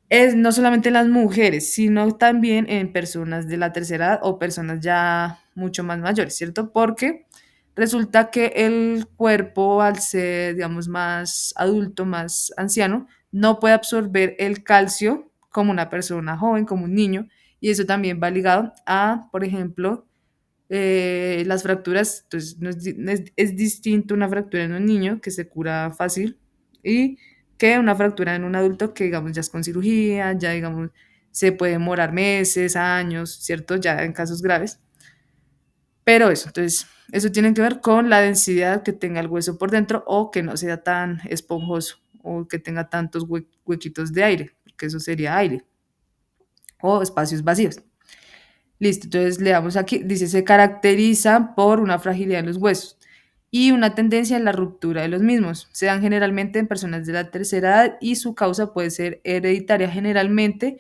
Es no solamente en las mujeres, sino también en personas de la tercera edad o personas ya mucho más mayores, ¿cierto? Porque resulta que el cuerpo, al ser, digamos, más adulto, más anciano, no puede absorber el calcio como una persona joven, como un niño, y eso también va ligado a, por ejemplo, las fracturas. Entonces es distinto una fractura en un niño que se cura fácil y que una fractura en un adulto que digamos ya es con cirugía, ya digamos se puede demorar meses, años, ¿cierto? Ya en casos graves. Pero eso, entonces, eso tiene que ver con la densidad que tenga el hueso por dentro o que no sea tan esponjoso o que tenga tantos huequitos de aire, porque eso sería aire o espacios vacíos. Listo, entonces le damos aquí, dice, se caracteriza por una fragilidad en los huesos y una tendencia en la ruptura de los mismos. Se dan generalmente en personas de la tercera edad y su causa puede ser hereditaria. Generalmente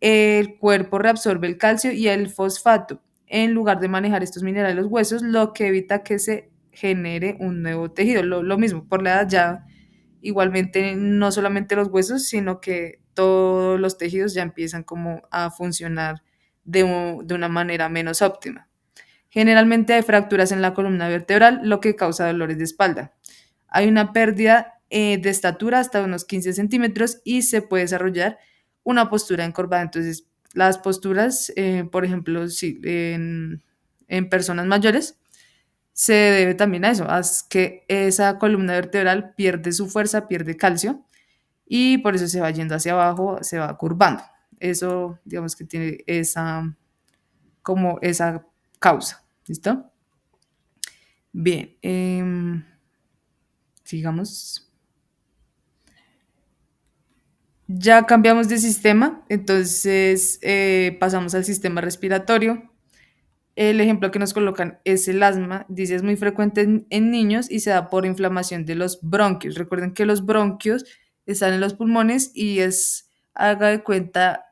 el cuerpo reabsorbe el calcio y el fosfato en lugar de manejar estos minerales los huesos, lo que evita que se genere un nuevo tejido. Lo mismo, por la edad ya igualmente no solamente los huesos, sino que todos los tejidos ya empiezan como a funcionar de una manera menos óptima. Generalmente hay fracturas en la columna vertebral, lo que causa dolores de espalda. Hay una pérdida de estatura hasta unos 15 centímetros y se puede desarrollar una postura encorvada. Entonces, las posturas, por ejemplo, si en personas mayores, se debe también a eso, a que esa columna vertebral pierde su fuerza, pierde calcio y por eso se va yendo hacia abajo, se va curvando. Eso, digamos que tiene como esa causa. ¿Listo? Bien, sigamos. Ya cambiamos de sistema, entonces pasamos al sistema respiratorio. El ejemplo que nos colocan es el asma, dice es muy frecuente en niños y se da por inflamación de los bronquios. Recuerden que los bronquios están en los pulmones y es, haga de cuenta,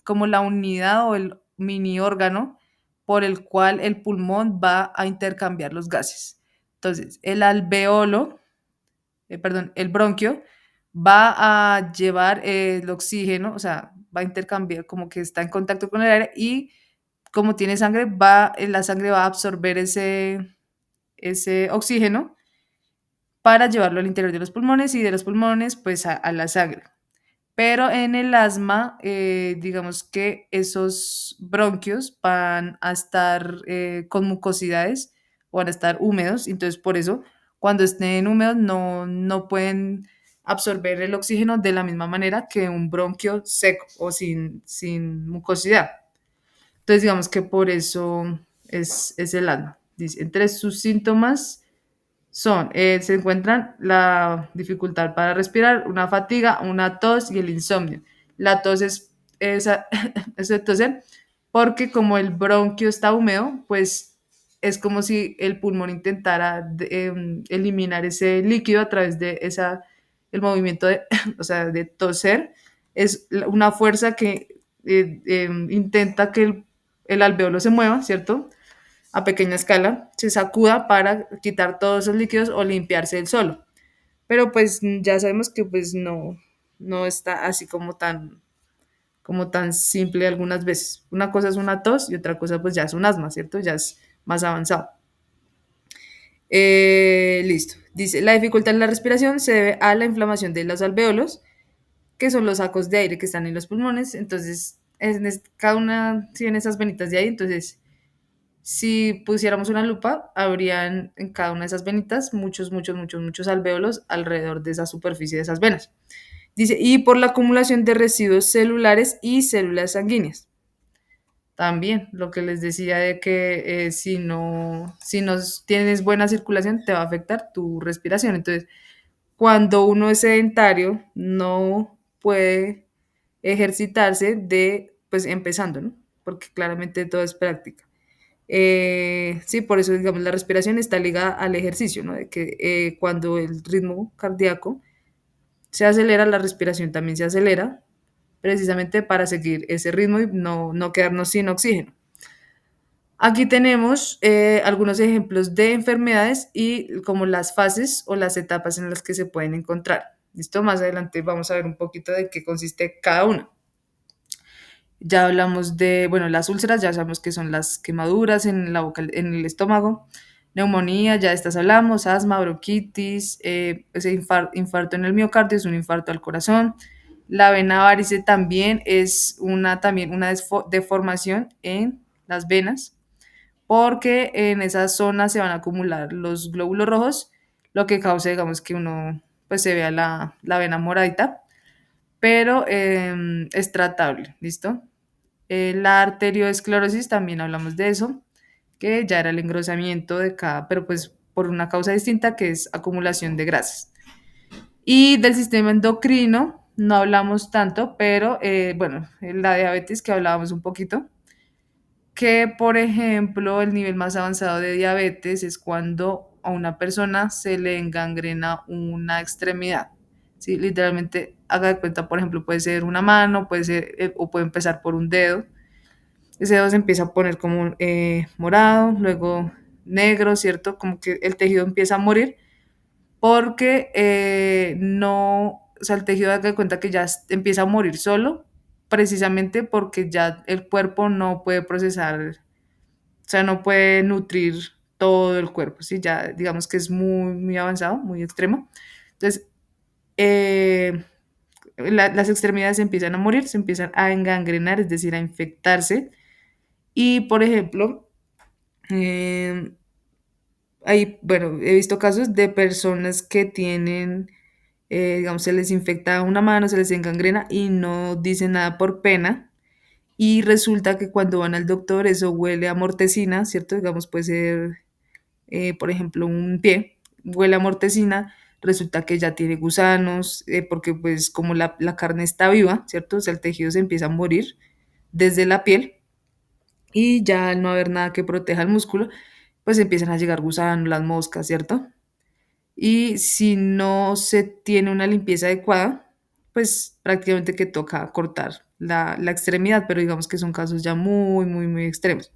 como la unidad o el mini órgano por el cual el pulmón va a intercambiar los gases. Entonces, el alveolo, perdón, el bronquio va a llevar el oxígeno, o sea, va a intercambiar, como que está en contacto con el aire y como tiene sangre, la sangre va a absorber ese oxígeno para llevarlo al interior de los pulmones y de los pulmones pues a la sangre. Pero en el asma, digamos que esos bronquios van a estar con mucosidades o van a estar húmedos, entonces por eso cuando estén húmedos no pueden absorber el oxígeno de la misma manera que un bronquio seco o sin mucosidad. Entonces digamos que por eso es el asma. Dice, entre sus síntomas se encuentran la dificultad para respirar, una fatiga, una tos y el insomnio. La tos esa- es de toser porque como el bronquio está húmedo, pues es como si el pulmón intentara eliminar ese líquido a través de el movimiento de, o sea, de toser. Es una fuerza que intenta que el alveolo se mueva, ¿cierto? A pequeña escala, se sacuda para quitar todos esos líquidos o limpiarse el solo. Pero pues ya sabemos que pues no está así como tan simple algunas veces. Una cosa es una tos y otra cosa pues ya es un asma, ¿cierto? Ya es más avanzado. Listo. Dice, la dificultad en la respiración se debe a la inflamación de los alveolos, que son los sacos de aire que están en los pulmones. Entonces, cada una tiene esas venitas de ahí, entonces si pusiéramos una lupa, habrían en cada una de esas venitas muchos alvéolos alrededor de esa superficie de esas venas. Dice, y por la acumulación de residuos celulares y células sanguíneas. También lo que les decía de que si no tienes buena circulación, te va a afectar tu respiración. Entonces, cuando uno es sedentario, no puede ejercitarse pues empezando, ¿no? Porque claramente todo es práctica. Sí, por eso, digamos, la respiración está ligada al ejercicio, ¿no? De que cuando el ritmo cardíaco se acelera, la respiración también se acelera, precisamente para seguir ese ritmo y no quedarnos sin oxígeno. Aquí tenemos algunos ejemplos de enfermedades y como las fases o las etapas en las que se pueden encontrar. ¿Listo? Más adelante vamos a ver un poquito de qué consiste cada una. Ya hablamos de, bueno, las úlceras, ya sabemos que son las quemaduras en la boca, en el estómago. Neumonía, ya de estas hablamos, asma, bronquitis, ese infarto en el miocardio es un infarto al corazón. La vena varice también es también una deformación en las venas, porque en esa zona se van a acumular los glóbulos rojos, lo que causa, digamos, que uno pues se vea la vena moradita, pero es tratable, ¿listo? La arteriosclerosis, también hablamos de eso, que ya era el engrosamiento de cada, pero pues por una causa distinta que es acumulación de grasas. Y del sistema endocrino no hablamos tanto, pero bueno, la diabetes que hablábamos un poquito, que por ejemplo el nivel más avanzado de diabetes es cuando a una persona se le engangrena una extremidad. ¿Sí? Literalmente, haga de cuenta, por ejemplo, puede ser una mano, puede ser, o puede empezar por un dedo. Ese dedo se empieza a poner como morado, luego negro, ¿cierto? Como que el tejido empieza a morir porque o sea, el tejido da de cuenta que ya empieza a morir solo, precisamente porque ya el cuerpo no puede procesar, o sea, no puede nutrir todo el cuerpo, ¿sí? Ya digamos que es muy avanzado, muy extremo. Entonces, eh, las extremidades empiezan a morir, se empiezan a engangrenar, es decir, a infectarse. Y, por ejemplo, Eh, bueno, he visto casos de personas que tienen, digamos, se les infecta una mano, se les engangrena y no dicen nada por pena. Y resulta que cuando van al doctor eso huele a mortecina, ¿cierto? Digamos, puede ser, por ejemplo, un pie, huele a mortecina, resulta que ya tiene gusanos, porque pues como la carne está viva, ¿cierto? O sea, el tejido se empieza a morir desde la piel y ya al no haber nada que proteja el músculo, pues empiezan a llegar gusanos, las moscas, ¿cierto? Y si no se tiene una limpieza adecuada, pues prácticamente que toca cortar la extremidad, pero digamos que son casos ya muy extremos.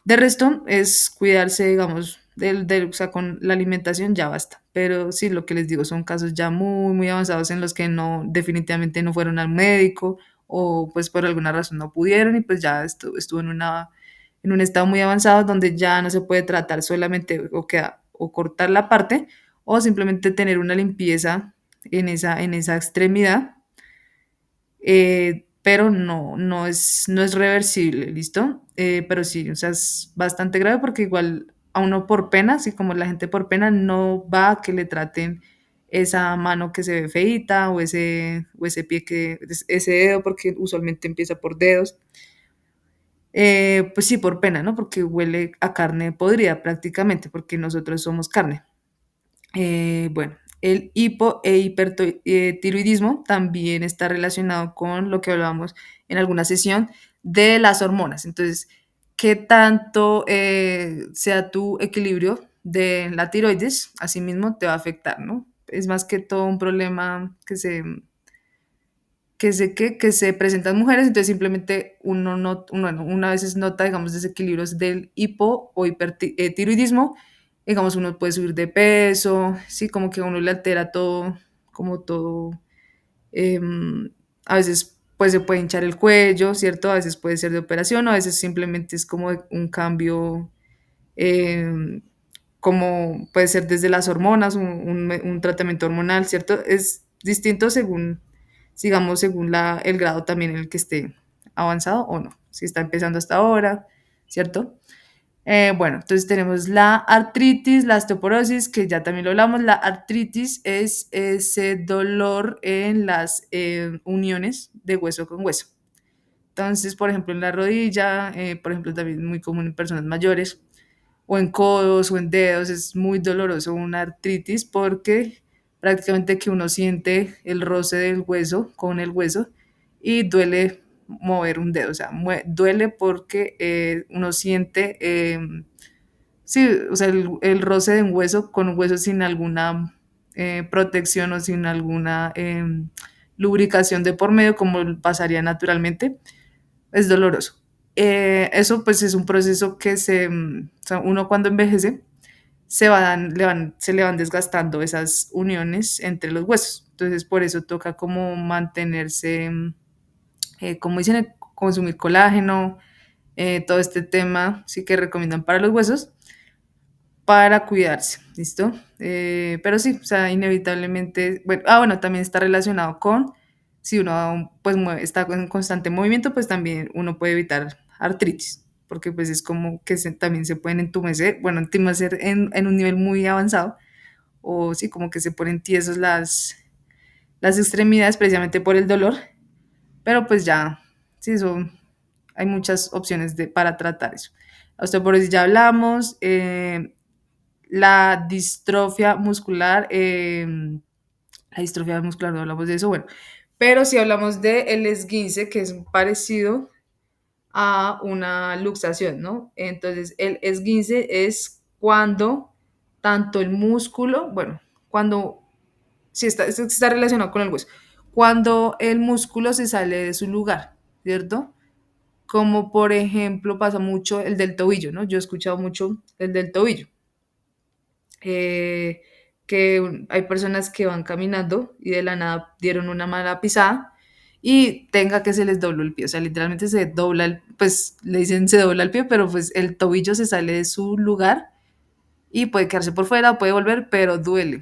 De resto, es cuidarse, digamos, o sea, con la alimentación ya basta. Pero sí, lo que les digo, son casos ya muy, muy avanzados en los que no, definitivamente no fueron al médico o pues por alguna razón no pudieron y pues ya estuvo en un estado muy avanzado donde ya no se puede tratar solamente o cortar la parte o simplemente tener una limpieza en esa extremidad, pero no es reversible, ¿listo? Pero sí, o sea, es bastante grave porque igual a uno por pena, así como la gente por pena, no va a que le traten esa mano que se ve feíta o ese pie ese dedo, porque usualmente empieza por dedos. Pues sí, por pena, ¿no? Porque huele a carne podrida prácticamente, porque nosotros somos carne. Bueno, el hipo e hipertiroidismo también está relacionado con lo que hablábamos en alguna sesión de las hormonas. Entonces, ¿qué tanto sea tu equilibrio de la tiroides? Asimismo, te va a afectar, ¿no? Es más que todo un problema que se presentan mujeres, entonces simplemente uno a veces nota, digamos, desequilibrios del hipo o hipertiroidismo, digamos, uno puede subir de peso, sí, como que a uno le altera todo, como todo, a veces pues se puede hinchar el cuello, ¿cierto? A veces puede ser de operación, o a veces simplemente es como un cambio, em, como puede ser desde las hormonas, un tratamiento hormonal, ¿cierto? Es distinto según, digamos, según el grado también en el que esté avanzado o no, si está empezando hasta ahora, ¿cierto? Bueno, entonces tenemos la artritis, la osteoporosis, que ya también lo hablamos. La artritis es ese dolor en las uniones de hueso con hueso. Entonces, por ejemplo, en la rodilla, por ejemplo, también muy común en personas mayores, o en codos o en dedos, es muy doloroso una artritis porque prácticamente que uno siente el roce del hueso con el hueso y duele mover un dedo, o sea, duele porque uno siente, sí, o sea, el roce de un hueso con un hueso sin alguna protección o sin alguna lubricación de por medio, como pasaría naturalmente, es doloroso. Eso pues es un proceso que o sea, uno cuando envejece se le van desgastando esas uniones entre los huesos. Entonces por eso toca como mantenerse, como dicen, consumir colágeno, todo este tema sí que recomiendan para los huesos para cuidarse, ¿listo? Pero sí, o sea, inevitablemente, bueno, bueno, también está relacionado con, si uno pues está en constante movimiento, pues también uno puede evitar artritis, porque pues es como que también se pueden entumecer, bueno, entumecer en un nivel muy avanzado, o sí, como que se ponen tiesos las extremidades precisamente por el dolor, pero pues ya, sí, eso, hay muchas opciones para tratar eso. La osteoporosis ya hablamos, la distrofia muscular, la distrofia muscular, no hablamos de eso, bueno, pero si hablamos de el esguince, que es parecido a una luxación, ¿no? Entonces, el esguince es cuando tanto el músculo, bueno, cuando, si está, esto está relacionado con el hueso, cuando el músculo se sale de su lugar, ¿cierto? Como por ejemplo pasa mucho el del tobillo, ¿no? Yo he escuchado mucho el del tobillo, eh, que hay personas que van caminando y de la nada dieron una mala pisada y tenga que se les dobló el pie, o sea, literalmente se dobla, pues le dicen se dobla el pie, pero pues el tobillo se sale de su lugar y puede quedarse por fuera, puede volver, pero duele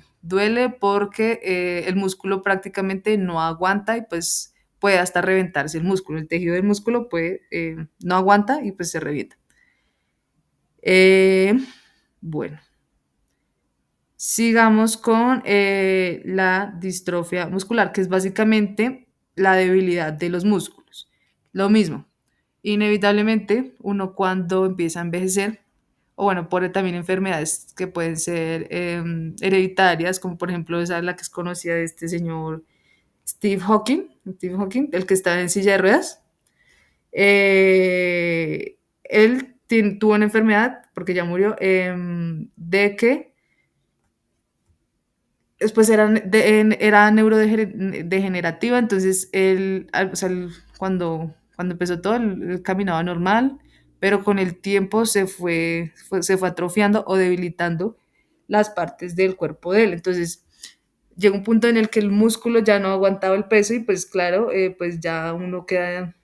porque el músculo prácticamente no aguanta y pues puede hasta reventarse el músculo, el tejido del músculo puede, no aguanta y pues se revienta. Eh, bueno, sigamos con la distrofia muscular, que es básicamente la debilidad de los músculos. Lo mismo, inevitablemente uno cuando empieza a envejecer, o bueno, por también enfermedades que pueden ser hereditarias, como por ejemplo esa la que es conocida de este señor Steve Hawking, el que está en silla de ruedas. Él tuvo una enfermedad, porque ya murió, de que después era neurodegenerativa, entonces él, o sea, cuando empezó todo, él caminaba normal, pero con el tiempo se fue atrofiando o debilitando las partes del cuerpo de él. Entonces, llega un punto en el que el músculo ya no aguantaba el peso y pues claro, pues ya uno queda,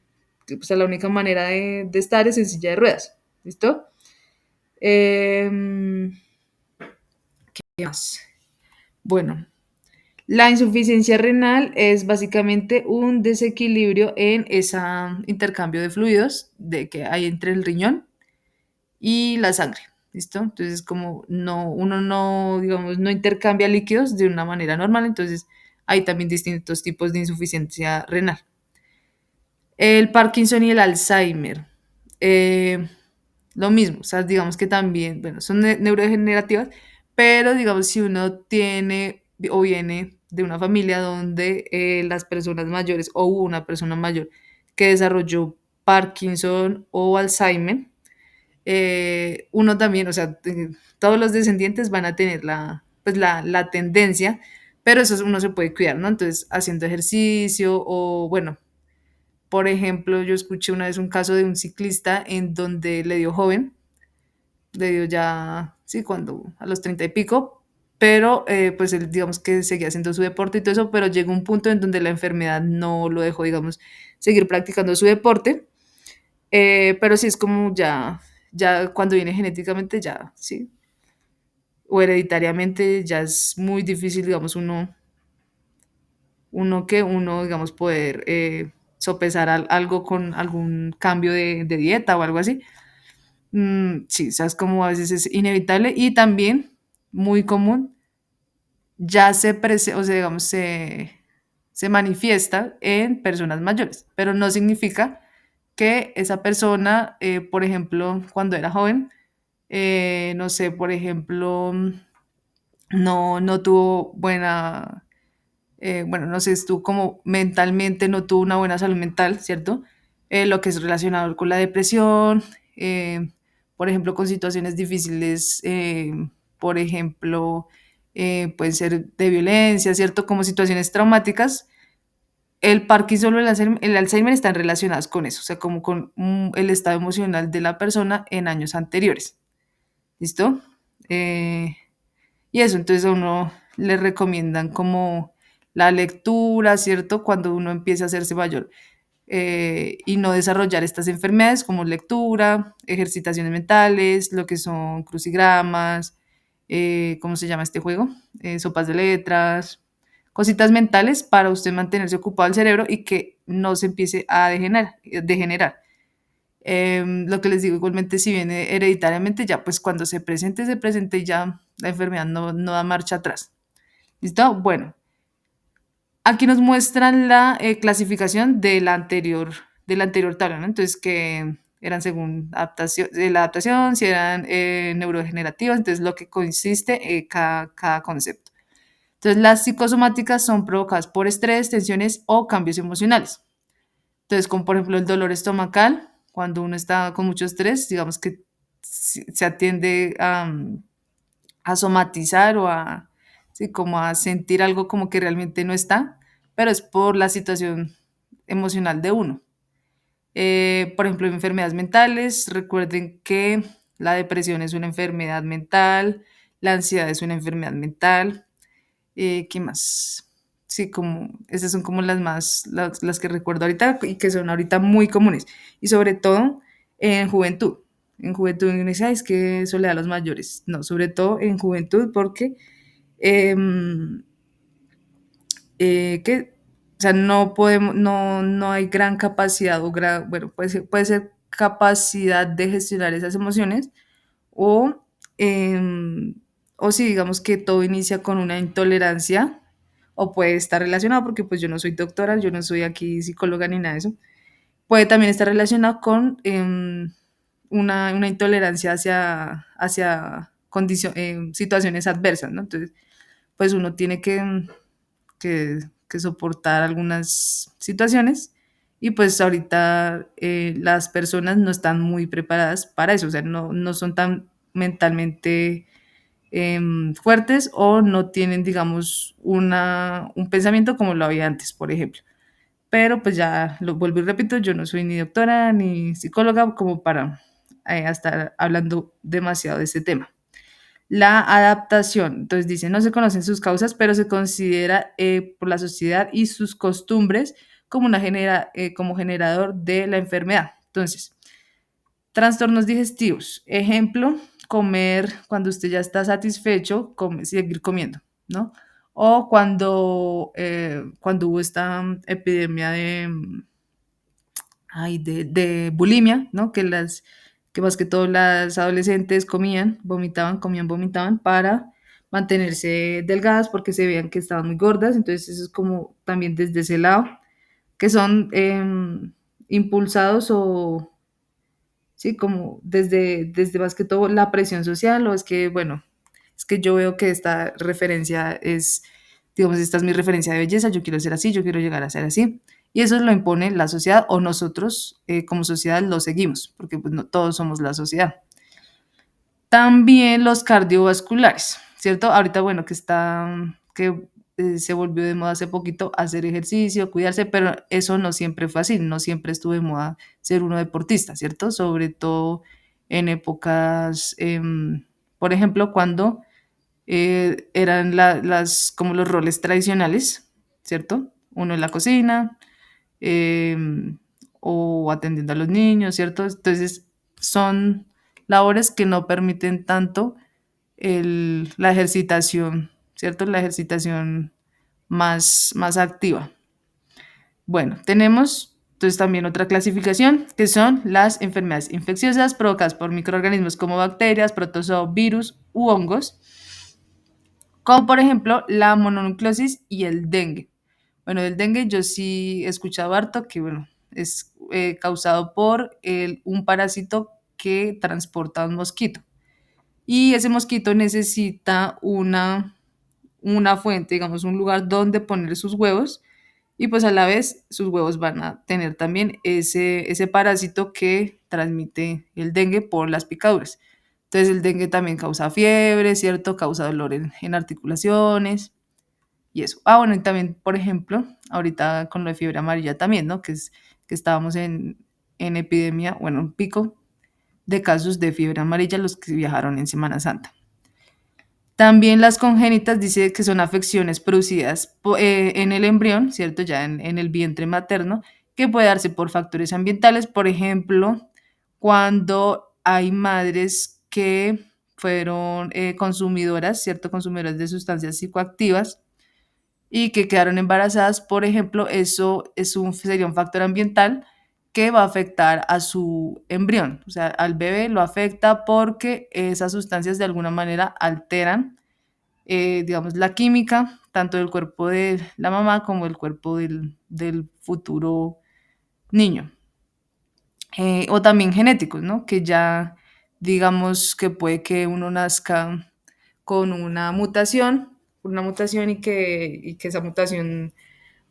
o sea, la única manera de estar es en silla de ruedas. ¿Listo? Em, ¿Qué más? Bueno, la insuficiencia renal es básicamente un desequilibrio en ese intercambio de fluidos que hay entre el riñón y la sangre. ¿Listo? Entonces, como no, uno no, digamos, no intercambia líquidos de una manera normal, entonces hay también distintos tipos de insuficiencia renal. El Parkinson y el Alzheimer. eh, lo mismo, o sea, digamos que también, bueno, son neurodegenerativas, pero digamos, si uno tiene o viene de una familia donde las personas mayores o hubo una persona mayor que desarrolló Parkinson o Alzheimer, uno también, o sea, todos los descendientes van a tener pues la tendencia, pero eso uno se puede cuidar, ¿no? Entonces, haciendo ejercicio o, bueno, por ejemplo, yo escuché una vez un caso de un ciclista en donde le dio joven, le dio ya, sí, cuando a los 30 y pico, pero pues él digamos que seguía haciendo su deporte y todo eso, pero llegó un punto en donde la enfermedad no lo dejó, digamos, seguir practicando su deporte, pero sí es como ya cuando viene genéticamente, ya, sí, o hereditariamente, ya es muy difícil, digamos, uno digamos, poder sopesar algo con algún cambio de dieta o algo así. Sí, sabes como a veces es inevitable y también muy común, o sea, digamos, se manifiesta en personas mayores, pero no significa que esa persona, por ejemplo, cuando era joven, no sé, por ejemplo, no tuvo bueno, no sé, estuvo como mentalmente, no tuvo una buena salud mental, ¿cierto? Lo que es relacionado con la depresión, por ejemplo, con situaciones difíciles, por ejemplo, pueden ser de violencia, ¿cierto? Como situaciones traumáticas. El Parkinson o el Alzheimer están relacionados con eso, o sea, como con el estado emocional de la persona en años anteriores. ¿Listo? Eh, y eso, entonces a uno le recomiendan como la lectura, ¿cierto? Cuando uno empieza a hacerse mayor y no desarrollar estas enfermedades como lectura, ejercitaciones mentales, lo que son crucigramas, ¿cómo se llama este juego? Sopas de letras, cositas mentales para usted mantenerse ocupado el cerebro y que no se empiece a degenerar. Lo que les digo, igualmente si viene hereditariamente, ya pues cuando se presente y ya la enfermedad no da marcha atrás. ¿Listo? Bueno, aquí nos muestran la clasificación de la anterior tabla, ¿no? Entonces, que eran según la adaptación, si eran neurodegenerativas, entonces lo que consiste cada concepto. Entonces, las psicosomáticas son provocadas por estrés, tensiones o cambios emocionales. Entonces, como por ejemplo el dolor estomacal, cuando uno está con mucho estrés, digamos que se atiende a somatizar o sí, como a sentir algo como que realmente no está, pero es por la situación emocional de uno. Por ejemplo, enfermedades mentales, recuerden que la depresión es una enfermedad mental, la ansiedad es una enfermedad mental. ¿Qué más? Sí, como esas son como las que recuerdo ahorita y que son ahorita muy comunes. Y sobre todo en juventud. En juventud uno dice, "Ay, es que eso le da a los mayores". No, sobre todo en juventud porque em, que, o sea, no hay gran capacidad bueno, puede ser capacidad de gestionar esas emociones o, em, o si digamos que todo inicia con una intolerancia o puede estar relacionado, porque pues yo no soy doctora, yo no soy aquí psicóloga ni nada de eso, puede también estar relacionado con una intolerancia hacia situaciones adversas, ¿no? Entonces, pues uno tiene que soportar algunas situaciones y pues ahorita las personas no están muy preparadas para eso, o sea, no son tan mentalmente fuertes o no tienen, digamos, un pensamiento como lo había antes, por ejemplo. Pero pues ya lo vuelvo y repito, yo no soy ni doctora ni psicóloga como para a estar hablando demasiado de este tema. La adaptación, entonces dice, no se conocen sus causas, pero se considera por la sociedad y sus costumbres como, como generador de la enfermedad. Entonces, trastornos digestivos. Ejemplo, comer cuando usted ya está satisfecho, seguir comiendo, ¿no? O cuando hubo esta epidemia de bulimia, ¿no? Que más que todo las adolescentes comían, vomitaban para mantenerse delgadas porque se veían que estaban muy gordas. Entonces eso es como también desde ese lado, que son impulsados o sí, como desde más que todo la presión social, o es que, bueno, es que yo veo que esta referencia es, digamos, esta es mi referencia de belleza, yo quiero ser así, yo quiero llegar a ser así. Y eso lo impone la sociedad o nosotros como sociedad lo seguimos, porque pues no todos somos la sociedad. También los cardiovasculares, ¿cierto? Ahorita, bueno, que se volvió de moda hace poquito hacer ejercicio, cuidarse, pero eso no siempre fue así, no siempre estuvo de moda ser uno deportista, ¿cierto? Sobre todo en épocas, por ejemplo, cuando eran como los roles tradicionales, ¿cierto? Uno en la cocina, em, o atendiendo a los niños, ¿cierto? Entonces, son labores que no permiten tanto la ejercitación, ¿cierto? La ejercitación más activa. Bueno, tenemos entonces también otra clasificación que son las enfermedades infecciosas provocadas por microorganismos como bacterias, protozoos, virus u hongos, como por ejemplo la mononucleosis y el dengue. Bueno, del dengue yo sí he escuchado harto que, bueno, es causado por un parásito que transporta un mosquito. Y ese mosquito necesita una fuente, digamos, un lugar donde poner sus huevos y pues a la vez sus huevos van a tener también ese parásito que transmite el dengue por las picaduras. Entonces el dengue también causa fiebre, ¿cierto? Causa dolor en articulaciones y eso. Ah, bueno, y también, por ejemplo, ahorita con lo de fiebre amarilla también, ¿no? Que estábamos en epidemia, bueno, un pico de casos de fiebre amarilla los que viajaron en Semana Santa. También las congénitas dice que son afecciones producidas en el embrión, ¿cierto? Ya en el vientre materno, que puede darse por factores ambientales, por ejemplo, cuando hay madres que fueron consumidoras, ¿cierto? Consumidoras de sustancias psicoactivas y que quedaron embarazadas, por ejemplo, eso sería un factor ambiental que va a afectar a su embrión, o sea, al bebé lo afecta porque esas sustancias de alguna manera alteran, digamos, la química, tanto del cuerpo de la mamá como del cuerpo del futuro niño. O también genéticos, ¿no? Que ya, digamos, que puede que uno nazca con una mutación y que esa mutación,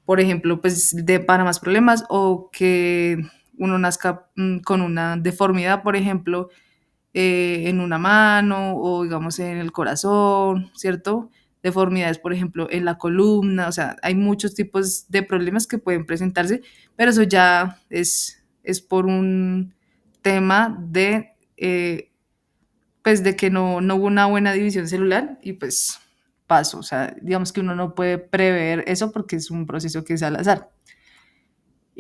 por ejemplo, pues para más problemas o que uno nazca con una deformidad, por ejemplo, en una mano o digamos en el corazón, ¿cierto? Deformidades, por ejemplo, en la columna, o sea, hay muchos tipos de problemas que pueden presentarse, pero eso ya es por un tema pues de que no hubo una buena división celular y pues pasó, o sea, digamos que uno no puede prever eso porque es un proceso que es al azar.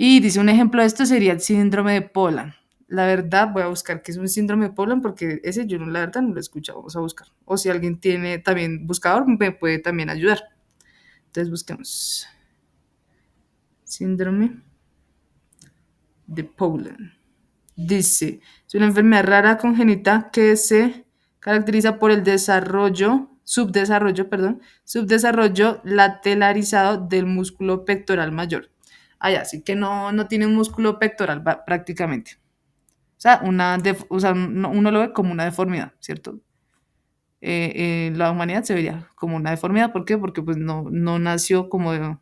Y dice, un ejemplo de esto sería el síndrome de Poland. La verdad, voy a buscar qué es un síndrome de Poland porque ese yo la verdad no lo he escuchado, vamos a buscar. O si alguien tiene también buscador, me puede también ayudar. Entonces busquemos síndrome de Poland. Dice, es una enfermedad rara congénita que se caracteriza por el subdesarrollo laterarizado del músculo pectoral mayor. Ah, ya, así que no tiene un músculo pectoral prácticamente. O sea, uno lo ve como una deformidad, ¿cierto? La humanidad se vería como una deformidad. ¿Por qué? Porque pues no nació como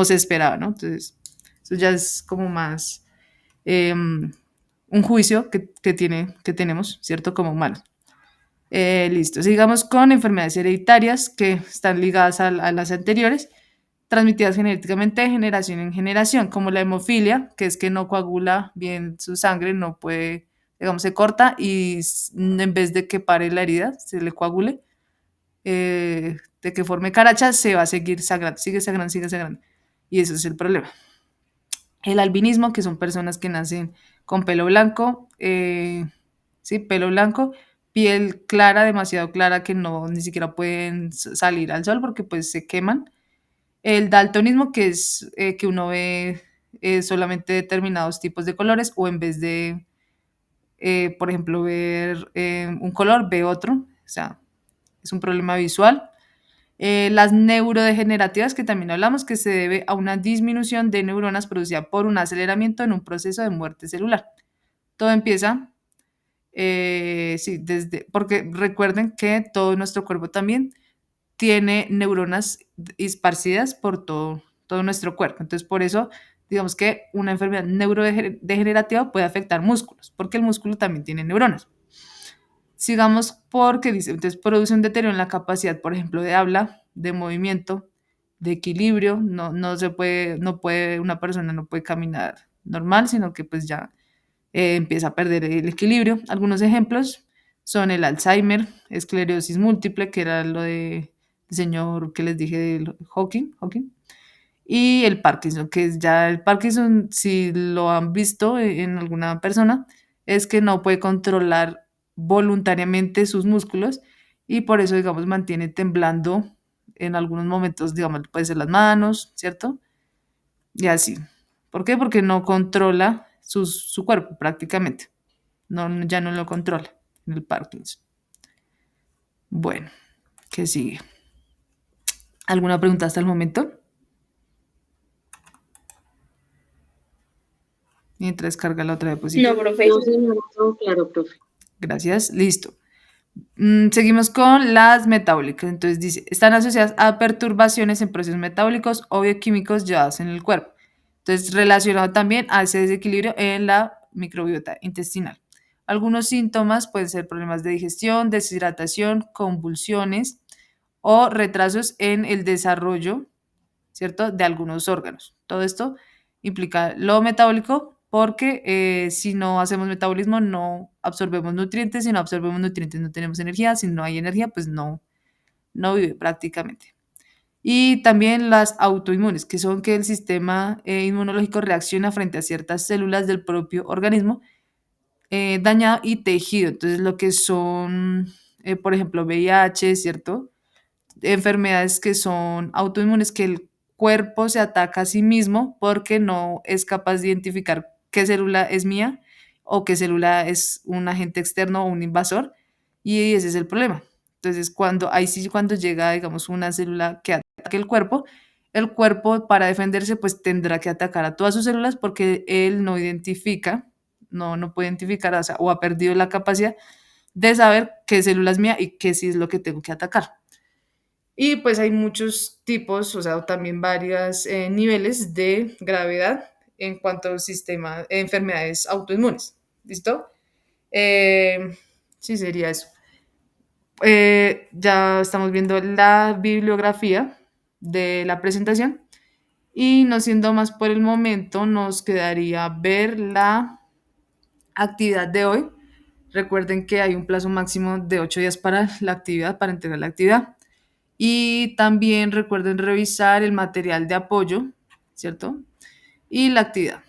se esperaba, ¿no? Entonces, eso ya es como más un juicio que tenemos, ¿cierto? Como humanos. Listo, sigamos con enfermedades hereditarias que están ligadas a las anteriores, transmitidas genéticamente de generación en generación, como la hemofilia, que es que no coagula bien su sangre, no puede, digamos, se corta y en vez de que pare la herida, se le coagule, de que forme caracha, se va a seguir sangrando, sigue sangrando, sigue sangrando. Y ese es el problema. El albinismo, que son personas que nacen con pelo blanco, sí, pelo blanco, piel clara, demasiado clara, que no ni siquiera pueden salir al sol porque pues se queman. El daltonismo, que es que uno ve solamente determinados tipos de colores o en vez de, por ejemplo, ver un color, ve otro. O sea, es un problema visual. Las neurodegenerativas, que también hablamos, que se debe a una disminución de neuronas producida por un aceleramiento en un proceso de muerte celular. Todo empieza, sí, porque recuerden que todo nuestro cuerpo también tiene neuronas esparcidas por todo nuestro cuerpo. Entonces, por eso, digamos que una enfermedad neurodegenerativa puede afectar músculos, porque el músculo también tiene neuronas. Sigamos porque dice, entonces produce un deterioro en la capacidad, por ejemplo, de habla, de movimiento, de equilibrio. No se puede, no puede, una persona no puede caminar normal, sino que pues ya empieza a perder el equilibrio. Algunos ejemplos son el Alzheimer, esclerosis múltiple, que era lo de el señor que les dije del Hawking, y el Parkinson, que es ya el Parkinson, si lo han visto en alguna persona, es que no puede controlar voluntariamente sus músculos y por eso, digamos, mantiene temblando en algunos momentos, digamos, puede ser las manos, ¿cierto? Y así. ¿Por qué? Porque no controla su cuerpo prácticamente. Ya no lo controla en el Parkinson. Bueno, ¿qué sigue? ¿Alguna pregunta hasta el momento? Mientras carga la otra diapositiva. No, profe. No, señora, todo claro, profe. Gracias, listo. Seguimos con las metabólicas. Entonces dice, están asociadas a perturbaciones en procesos metabólicos o bioquímicos llevados en el cuerpo. Entonces, relacionado también a ese desequilibrio en la microbiota intestinal. Algunos síntomas pueden ser problemas de digestión, deshidratación, convulsiones o retrasos en el desarrollo, ¿cierto?, de algunos órganos. Todo esto implica lo metabólico porque si no hacemos metabolismo no absorbemos nutrientes, si no absorbemos nutrientes no tenemos energía, si no hay energía pues no vive prácticamente. Y también las autoinmunes, que son que el sistema inmunológico reacciona frente a ciertas células del propio organismo dañado y tejido. Entonces lo que son, por ejemplo, VIH, ¿cierto? Enfermedades que son autoinmunes, que el cuerpo se ataca a sí mismo porque no es capaz de identificar qué célula es mía o qué célula es un agente externo o un invasor, y ese es el problema. Entonces, ahí sí, cuando llega, digamos, una célula que ataque el cuerpo para defenderse, pues tendrá que atacar a todas sus células porque él no identifica, no puede identificar, o ha perdido la capacidad de saber qué célula es mía y qué sí es lo que tengo que atacar. Y pues hay muchos tipos, o sea, también varios niveles de gravedad en cuanto al sistema, enfermedades autoinmunes. ¿Listo? Sí, sería eso. Ya estamos viendo la bibliografía de la presentación y no siendo más por el momento, nos quedaría ver la actividad de hoy. Recuerden que hay un plazo máximo de 8 días para la actividad, para entregar la actividad. Y también recuerden revisar el material de apoyo, ¿cierto? Y la actividad.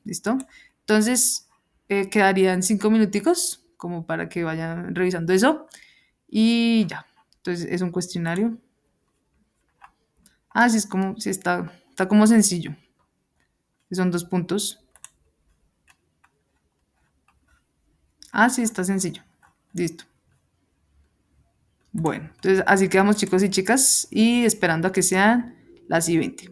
¿Listo? Entonces, quedarían 5 minuticos como para que vayan revisando eso. Y ya. Entonces, es un cuestionario. Ah, sí, sí está como sencillo. Son 2 puntos. Ah, sí, está sencillo. Listo. Bueno, entonces así quedamos chicos y chicas y esperando a que sean las y 20.